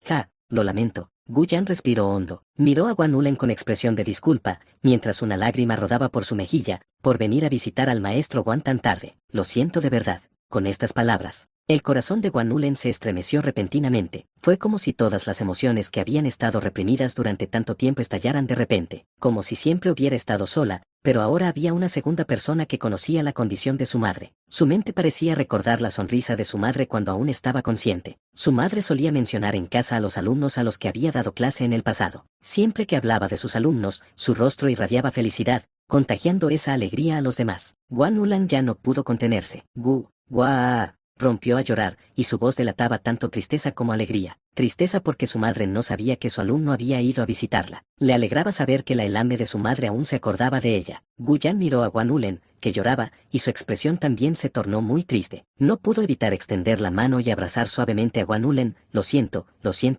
Lo lamento. Gu Yan respiró hondo. Miró a Guan Ulen con expresión de disculpa, mientras una lágrima rodaba por su mejilla, por venir a visitar al maestro Guan tan tarde. Lo siento de verdad. Con estas palabras, el corazón de Guan Ulen se estremeció repentinamente. Fue como si todas las emociones que habían estado reprimidas durante tanto tiempo estallaran de repente, como si siempre hubiera estado sola, pero ahora había una segunda persona que conocía la condición de su madre. Su mente parecía recordar la sonrisa de su madre cuando aún estaba consciente. Su madre solía mencionar en casa a los alumnos a los que había dado clase en el pasado. Siempre que hablaba de sus alumnos, su rostro irradiaba felicidad, contagiando esa alegría a los demás. Guan Ulen ya no pudo contenerse. ¡Guau! Rompió a llorar, y su voz delataba tanto tristeza como alegría. Tristeza porque su madre no sabía que su alumno había ido a visitarla. Le alegraba saber que la elame de su madre aún se acordaba de ella. Gu Yan miró a Guan Ulen, que lloraba, y su expresión también se tornó muy triste. No pudo evitar extender la mano y abrazar suavemente a Guan Ulen. Lo siento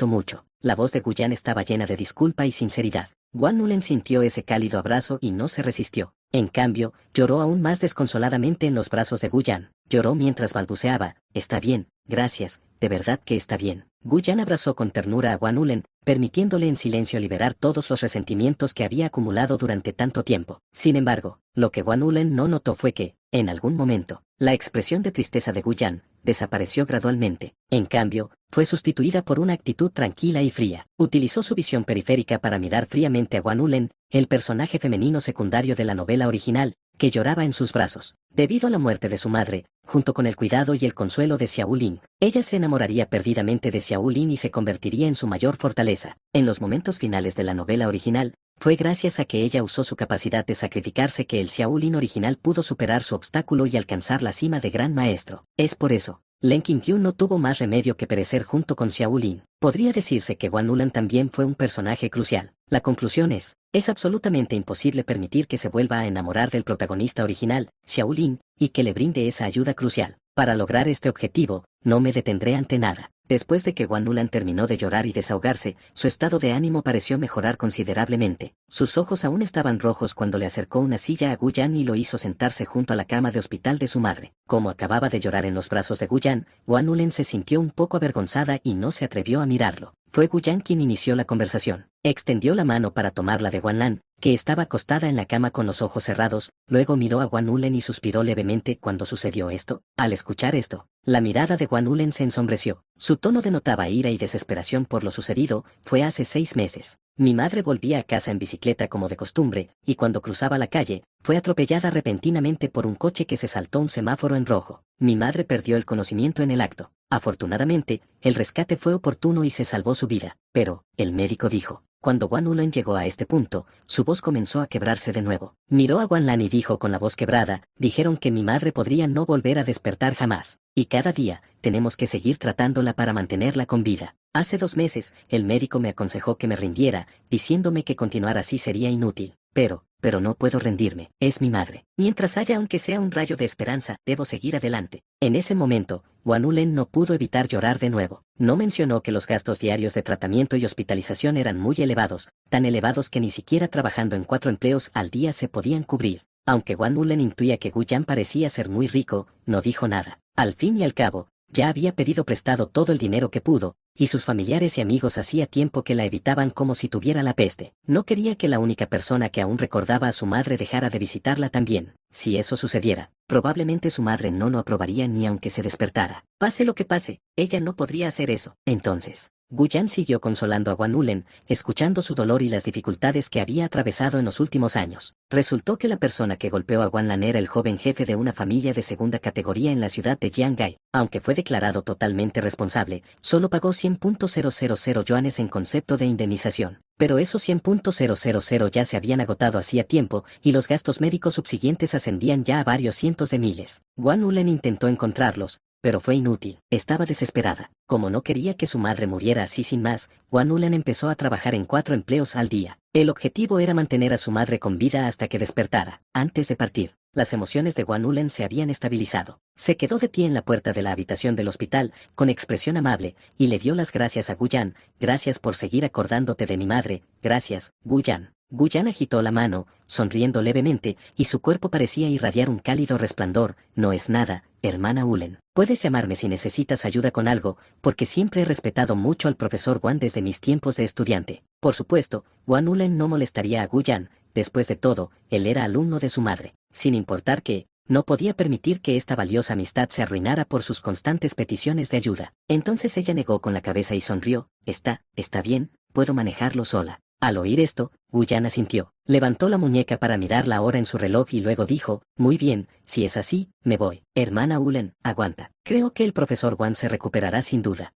mucho. La voz de Gu Yan estaba llena de disculpa y sinceridad. Guan Ulen sintió ese cálido abrazo y no se resistió. En cambio, lloró aún más desconsoladamente en los brazos de Gu Yan. Lloró mientras balbuceaba, está bien, gracias, de verdad que está bien. Gu Yan abrazó con ternura a Guan Ulen, permitiéndole en silencio liberar todos los resentimientos que había acumulado durante tanto tiempo. Sin embargo, lo que Guan Ulen no notó fue que, en algún momento, la expresión de tristeza de Gu Yan desapareció gradualmente. En cambio, fue sustituida por una actitud tranquila y fría. Utilizó su visión periférica para mirar fríamente a Guan Ulen, el personaje femenino secundario de la novela original, que lloraba en sus brazos. Debido a la muerte de su madre, junto con el cuidado y el consuelo de Xiao Lin, ella se enamoraría perdidamente de Xiao Lin y se convertiría en su mayor fortaleza. En los momentos finales de la novela original, fue gracias a que ella usó su capacidad de sacrificarse que el Xiao Lin original pudo superar su obstáculo y alcanzar la cima de Gran Maestro. Es por eso, Len Qingqiu no tuvo más remedio que perecer junto con Xiao Lin. Podría decirse que Guan Ulan también fue un personaje crucial. La conclusión es absolutamente imposible permitir que se vuelva a enamorar del protagonista original, Xiao Lin, y que le brinde esa ayuda crucial. Para lograr este objetivo, no me detendré ante nada. Después de que Guan Ulan terminó de llorar y desahogarse, su estado de ánimo pareció mejorar considerablemente. Sus ojos aún estaban rojos cuando le acercó una silla a Gu Yan y lo hizo sentarse junto a la cama de hospital de su madre. Como acababa de llorar en los brazos de Gu Yan, Guan Ulen se sintió un poco avergonzada y no se atrevió a mirarlo. Fue Gu Yan quien inició la conversación. Extendió la mano para tomarla de Guan Lan, que estaba acostada en la cama con los ojos cerrados, luego miró a Guan Ulen y suspiró levemente cuando sucedió esto. Al escuchar esto, la mirada de Guan Ulen se ensombreció. Su tono denotaba ira y desesperación por lo sucedido. Fue hace 6 meses. Mi madre volvía a casa en bicicleta como de costumbre, y cuando cruzaba la calle, fue atropellada repentinamente por un coche que se saltó un semáforo en rojo. Mi madre perdió el conocimiento en el acto. Afortunadamente, el rescate fue oportuno y se salvó su vida. Pero, el médico dijo. Cuando Guan Ulen llegó a este punto, su voz comenzó a quebrarse de nuevo. Miró a Guan Lan y dijo con la voz quebrada, dijeron que mi madre podría no volver a despertar jamás. Y cada día, tenemos que seguir tratándola para mantenerla con vida. Hace 2 meses, el médico me aconsejó que me rindiera, diciéndome que continuar así sería inútil. Pero no puedo rendirme, es mi madre. Mientras haya aunque sea un rayo de esperanza, debo seguir adelante. En ese momento, Guan Ulen no pudo evitar llorar de nuevo. No mencionó que los gastos diarios de tratamiento y hospitalización eran muy elevados, tan elevados que ni siquiera trabajando en 4 empleos al día se podían cubrir. Aunque Guan Ulen intuía que Gu Yan parecía ser muy rico, no dijo nada. Al fin y al cabo, ya había pedido prestado todo el dinero que pudo, y sus familiares y amigos hacía tiempo que la evitaban como si tuviera la peste. No quería que la única persona que aún recordaba a su madre dejara de visitarla también. Si eso sucediera, probablemente su madre no lo aprobaría ni aunque se despertara. Pase lo que pase, ella no podría hacer eso. Entonces, Gu Yan siguió consolando a Guan Ulen, escuchando su dolor y las dificultades que había atravesado en los últimos años. Resultó que la persona que golpeó a Guan Lan era el joven jefe de una familia de segunda categoría en la ciudad de Jiangai. Aunque fue declarado totalmente responsable, solo pagó 100.000 yuanes en concepto de indemnización. Pero esos 100.000 ya se habían agotado hacía tiempo, y los gastos médicos subsiguientes ascendían ya a varios cientos de miles. Guan Ulen intentó encontrarlos, pero fue inútil. Estaba desesperada. Como no quería que su madre muriera así sin más, Guan Ulen empezó a trabajar en 4 empleos al día. El objetivo era mantener a su madre con vida hasta que despertara. Antes de partir, las emociones de Guan Ulen se habían estabilizado. Se quedó de pie en la puerta de la habitación del hospital, con expresión amable, y le dio las gracias a Gu Yan. Gracias por seguir acordándote de mi madre. Gracias, Gu Yan. Gu Yan agitó la mano, sonriendo levemente, y su cuerpo parecía irradiar un cálido resplandor. No es nada, hermana Ulen. Puedes llamarme si necesitas ayuda con algo, porque siempre he respetado mucho al profesor Guan desde mis tiempos de estudiante. Por supuesto, Guan Ulen no molestaría a Gu Yan. Después de todo, él era alumno de su madre. Sin importar que, no podía permitir que esta valiosa amistad se arruinara por sus constantes peticiones de ayuda. Entonces ella negó con la cabeza y sonrió. Está bien, puedo manejarlo sola. Al oír esto, Gu Yan asintió. Levantó la muñeca para mirar la hora en su reloj y luego dijo, muy bien, si es así, me voy. Hermana Ulen, aguanta. Creo que el profesor Guan se recuperará sin duda.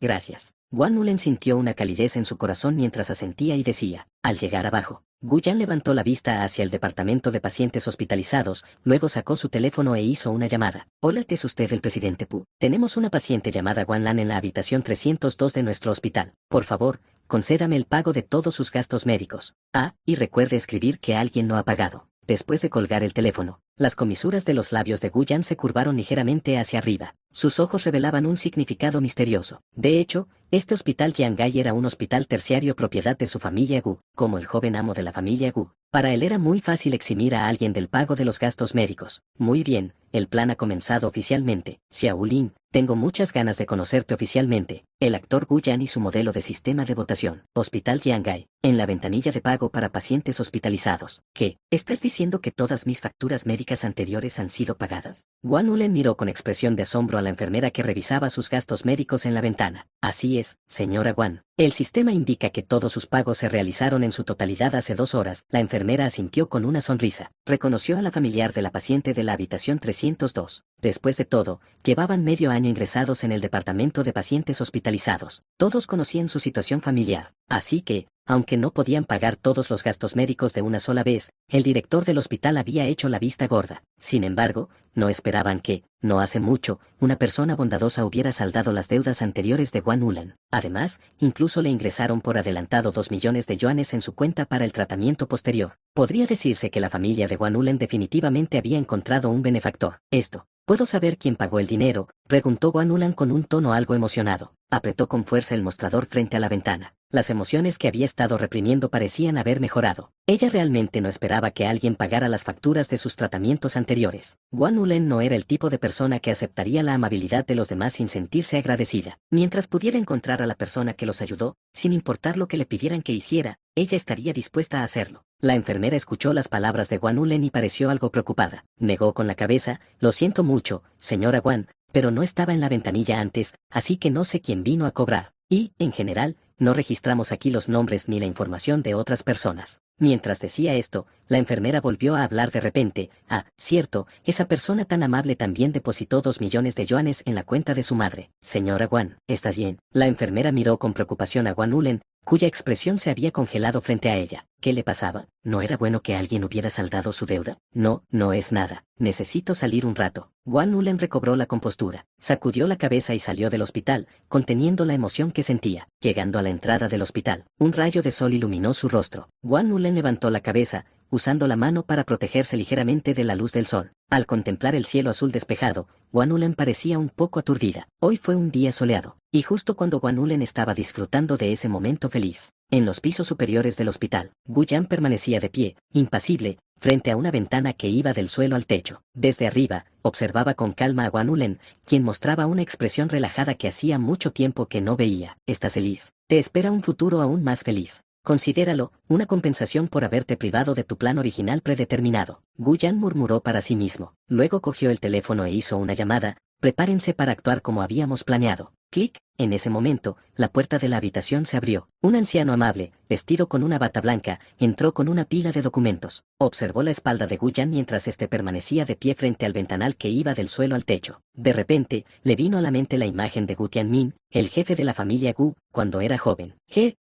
Gracias. Guan Ulen sintió una calidez en su corazón mientras asentía y decía. Al llegar abajo, Gu Yan levantó la vista hacia el departamento de pacientes hospitalizados, luego sacó su teléfono e hizo una llamada. Hola, ¿es usted el presidente Pu? Tenemos una paciente llamada Guan Lan en la habitación 302 de nuestro hospital. Por favor, concédame el pago de todos sus gastos médicos. Y recuerde escribir que alguien no ha pagado. Después de colgar el teléfono, las comisuras de los labios de Gu Yan se curvaron ligeramente hacia arriba. Sus ojos revelaban un significado misterioso. De hecho, este hospital Jiangai era un hospital terciario propiedad de su familia Gu. Como el joven amo de la familia Gu, para él era muy fácil eximir a alguien del pago de los gastos médicos. Muy bien, el plan ha comenzado oficialmente. Xiao Lin, tengo muchas ganas de conocerte oficialmente. El actor Gu Yan y su modelo de sistema de votación. Hospital Jiangai. en la ventanilla de pago para pacientes hospitalizados. ¿Qué? ¿Estás diciendo que todas mis facturas médicas anteriores han sido pagadas? Guan Ulen miró con expresión de asombro a la enfermera que revisaba sus gastos médicos en la ventana. Así es, señora Guan. El sistema indica que todos sus pagos se realizaron en su totalidad hace 2 horas. La enfermera asintió con una sonrisa. Reconoció a la familiar de la paciente de la habitación 302. Después de todo, llevaban medio año ingresados en el departamento de pacientes hospitalizados. Todos conocían su situación familiar. Así que, aunque no podían pagar todos los gastos médicos de una sola vez, el director del hospital había hecho la vista gorda. Sin embargo, no esperaban que, no hace mucho, una persona bondadosa hubiera saldado las deudas anteriores de Guan Ulen. Además, incluso le ingresaron por adelantado 2 millones de yuanes en su cuenta para el tratamiento posterior. Podría decirse que la familia de Guan Ulen definitivamente había encontrado un benefactor. ¿Puedo saber quién pagó el dinero?, preguntó Guan Ulen con un tono algo emocionado. Apretó con fuerza el mostrador frente a la ventana. Las emociones que había estado reprimiendo parecían haber mejorado. Ella realmente no esperaba que alguien pagara las facturas de sus tratamientos anteriores. Guan Ulen no era el tipo de persona que aceptaría la amabilidad de los demás sin sentirse agradecida. Mientras pudiera encontrar a la persona que los ayudó, sin importar lo que le pidieran que hiciera, ella estaría dispuesta a hacerlo. La enfermera escuchó las palabras de Guan Ulen y pareció algo preocupada. Negó con la cabeza. Lo siento mucho, señora Guan, pero no estaba en la ventanilla antes, así que no sé quién vino a cobrar. Y, en general, no registramos aquí los nombres ni la información de otras personas. Mientras decía esto, la enfermera volvió a hablar de repente. Ah, cierto, esa persona tan amable también depositó 2 millones de yuanes en la cuenta de su madre. Señora Guan, ¿estás bien? La enfermera miró con preocupación a Guan Ulen, cuya expresión se había congelado frente a ella. ¿Qué le pasaba? ¿No era bueno que alguien hubiera saldado su deuda? No, no es nada. Necesito salir un rato. Guan Ulen recobró la compostura, sacudió la cabeza y salió del hospital, conteniendo la emoción que sentía. Llegando a la entrada del hospital, un rayo de sol iluminó su rostro. Guan Ulen levantó la cabeza, usando la mano para protegerse ligeramente de la luz del sol. Al contemplar el cielo azul despejado, Guan Ulen parecía un poco aturdida. Hoy fue un día soleado, y justo cuando Guan Ulen estaba disfrutando de ese momento feliz, en los pisos superiores del hospital, Gu Yan permanecía de pie, impasible, frente a una ventana que iba del suelo al techo. Desde arriba, observaba con calma a Guan Ulen, quien mostraba una expresión relajada que hacía mucho tiempo que no veía. ¿Estás feliz? Te espera un futuro aún más feliz. Considéralo una compensación por haberte privado de tu plan original predeterminado. Gu Yan murmuró para sí mismo. Luego cogió el teléfono e hizo una llamada. Prepárense para actuar como habíamos planeado. Clic. En ese momento, la puerta de la habitación se abrió. Un anciano amable, vestido con una bata blanca, entró con una pila de documentos. Observó la espalda de Gu Yan mientras este permanecía de pie frente al ventanal que iba del suelo al techo. De repente, le vino a la mente la imagen de Gu Tianmin, el jefe de la familia Gu, cuando era joven.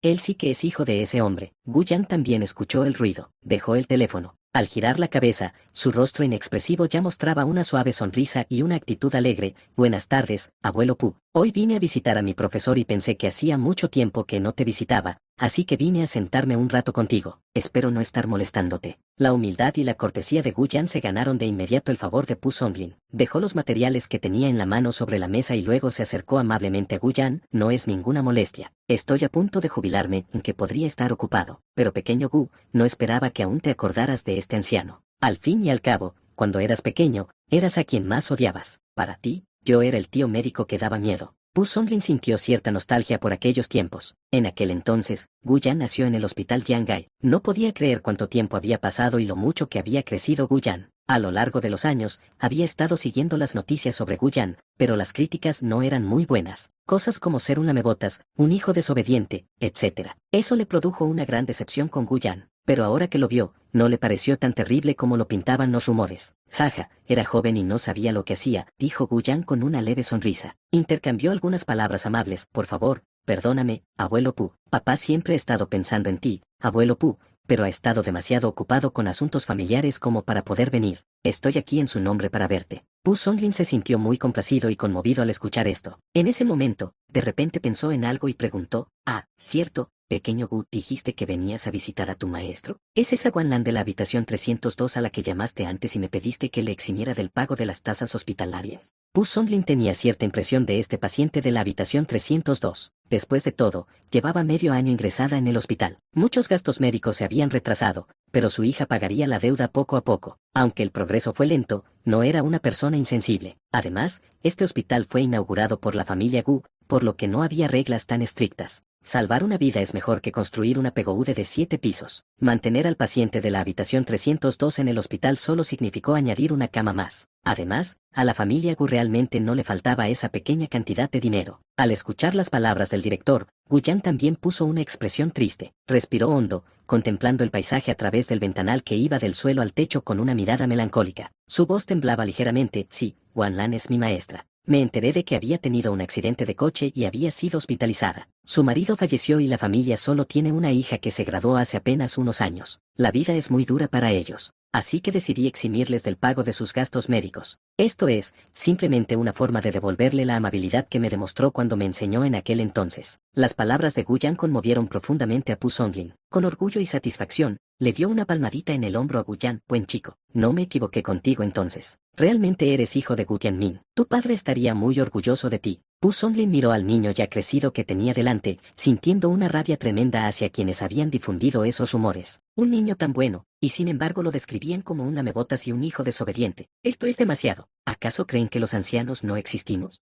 Él sí que es hijo de ese hombre. Gu Yan también escuchó el ruido. Dejó el teléfono. Al girar la cabeza, su rostro inexpresivo ya mostraba una suave sonrisa y una actitud alegre. Buenas tardes, abuelo Pu. Hoy vine a visitar a mi profesor y pensé que hacía mucho tiempo que no te visitaba, así que vine a sentarme un rato contigo. Espero no estar molestándote. La humildad y la cortesía de Gu Yan se ganaron de inmediato el favor de Pu Songlin. Dejó los materiales que tenía en la mano sobre la mesa y luego se acercó amablemente a Gu Yan. No es ninguna molestia. Estoy a punto de jubilarme, en que podría estar ocupado. Pero pequeño Gu, no esperaba que aún te acordaras de este anciano. Al fin y al cabo, cuando eras pequeño, eras a quien más odiabas. Para ti, yo era el tío médico que daba miedo. Pu Songlin sintió cierta nostalgia por aquellos tiempos. En aquel entonces, Gu Yan nació en el hospital Jiangai. No podía creer cuánto tiempo había pasado y lo mucho que había crecido Gu Yan. A lo largo de los años, había estado siguiendo las noticias sobre Gu Yan, pero las críticas no eran muy buenas. Cosas como ser un lamebotas, un hijo desobediente, etc. Eso le produjo una gran decepción con Gu Yan. Pero ahora que lo vio, no le pareció tan terrible como lo pintaban los rumores. Jaja, era joven y no sabía lo que hacía, dijo Gu Yan con una leve sonrisa. Intercambió algunas palabras amables. Por favor, perdóname, abuelo Pu. Papá siempre ha estado pensando en ti, abuelo Pu, pero ha estado demasiado ocupado con asuntos familiares como para poder venir. Estoy aquí en su nombre para verte. Pu Songlin se sintió muy complacido y conmovido al escuchar esto. En ese momento, de repente pensó en algo y preguntó, cierto, pequeño Gu, dijiste que venías a visitar a tu maestro. ¿Es esa Guanlan de la habitación 302 a la que llamaste antes y me pediste que le eximiera del pago de las tasas hospitalarias? Pu Songlin tenía cierta impresión de este paciente de la habitación 302. Después de todo, llevaba medio año ingresada en el hospital. Muchos gastos médicos se habían retrasado, pero su hija pagaría la deuda poco a poco. Aunque el progreso fue lento, no era una persona insensible. Además, este hospital fue inaugurado por la familia Gu, por lo que no había reglas tan estrictas. Salvar una vida es mejor que construir una PGUD de 7 pisos. Mantener al paciente de la habitación 302 en el hospital solo significó añadir una cama más. Además, a la familia Gu realmente no le faltaba esa pequeña cantidad de dinero. Al escuchar las palabras del director, Guyan también puso una expresión triste. Respiró hondo, contemplando el paisaje a través del ventanal que iba del suelo al techo con una mirada melancólica. Su voz temblaba ligeramente. Sí, Wanlan es mi maestra. Me enteré de que había tenido un accidente de coche y había sido hospitalizada. Su marido falleció y la familia solo tiene una hija que se graduó hace apenas unos años. La vida es muy dura para ellos. Así que decidí eximirles del pago de sus gastos médicos. Esto es, simplemente una forma de devolverle la amabilidad que me demostró cuando me enseñó en aquel entonces. Las palabras de Guyan conmovieron profundamente a Pu Songlin. Con orgullo y satisfacción, le dio una palmadita en el hombro a Guyan. Buen chico, no me equivoqué contigo entonces. Realmente eres hijo de Gu Tianmin. Tu padre estaría muy orgulloso de ti. Pu Songlin miró al niño ya crecido que tenía delante, sintiendo una rabia tremenda hacia quienes habían difundido esos rumores. Un niño tan bueno, y sin embargo lo describían como un lamebotas y un hijo desobediente. Esto es demasiado. ¿Acaso creen que los ancianos no existimos?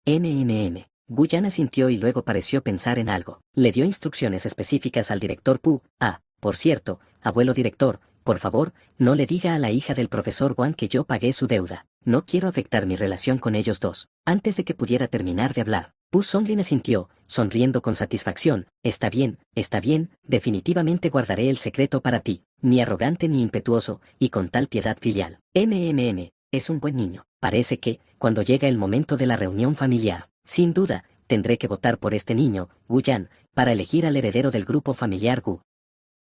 Guyan asintió y luego pareció pensar en algo. Le dio instrucciones específicas al director Pu. Por cierto, abuelo director, por favor, no le diga a la hija del profesor Wang que yo pagué su deuda. No quiero afectar mi relación con ellos dos. Antes de que pudiera terminar de hablar, Pu Songlin asintió, sonriendo con satisfacción. Está bien, definitivamente guardaré el secreto para ti, ni arrogante ni impetuoso, y con tal piedad filial. Es un buen niño. Parece que, cuando llega el momento de la reunión familiar, sin duda, tendré que votar por este niño, Guyan, para elegir al heredero del grupo familiar Gu.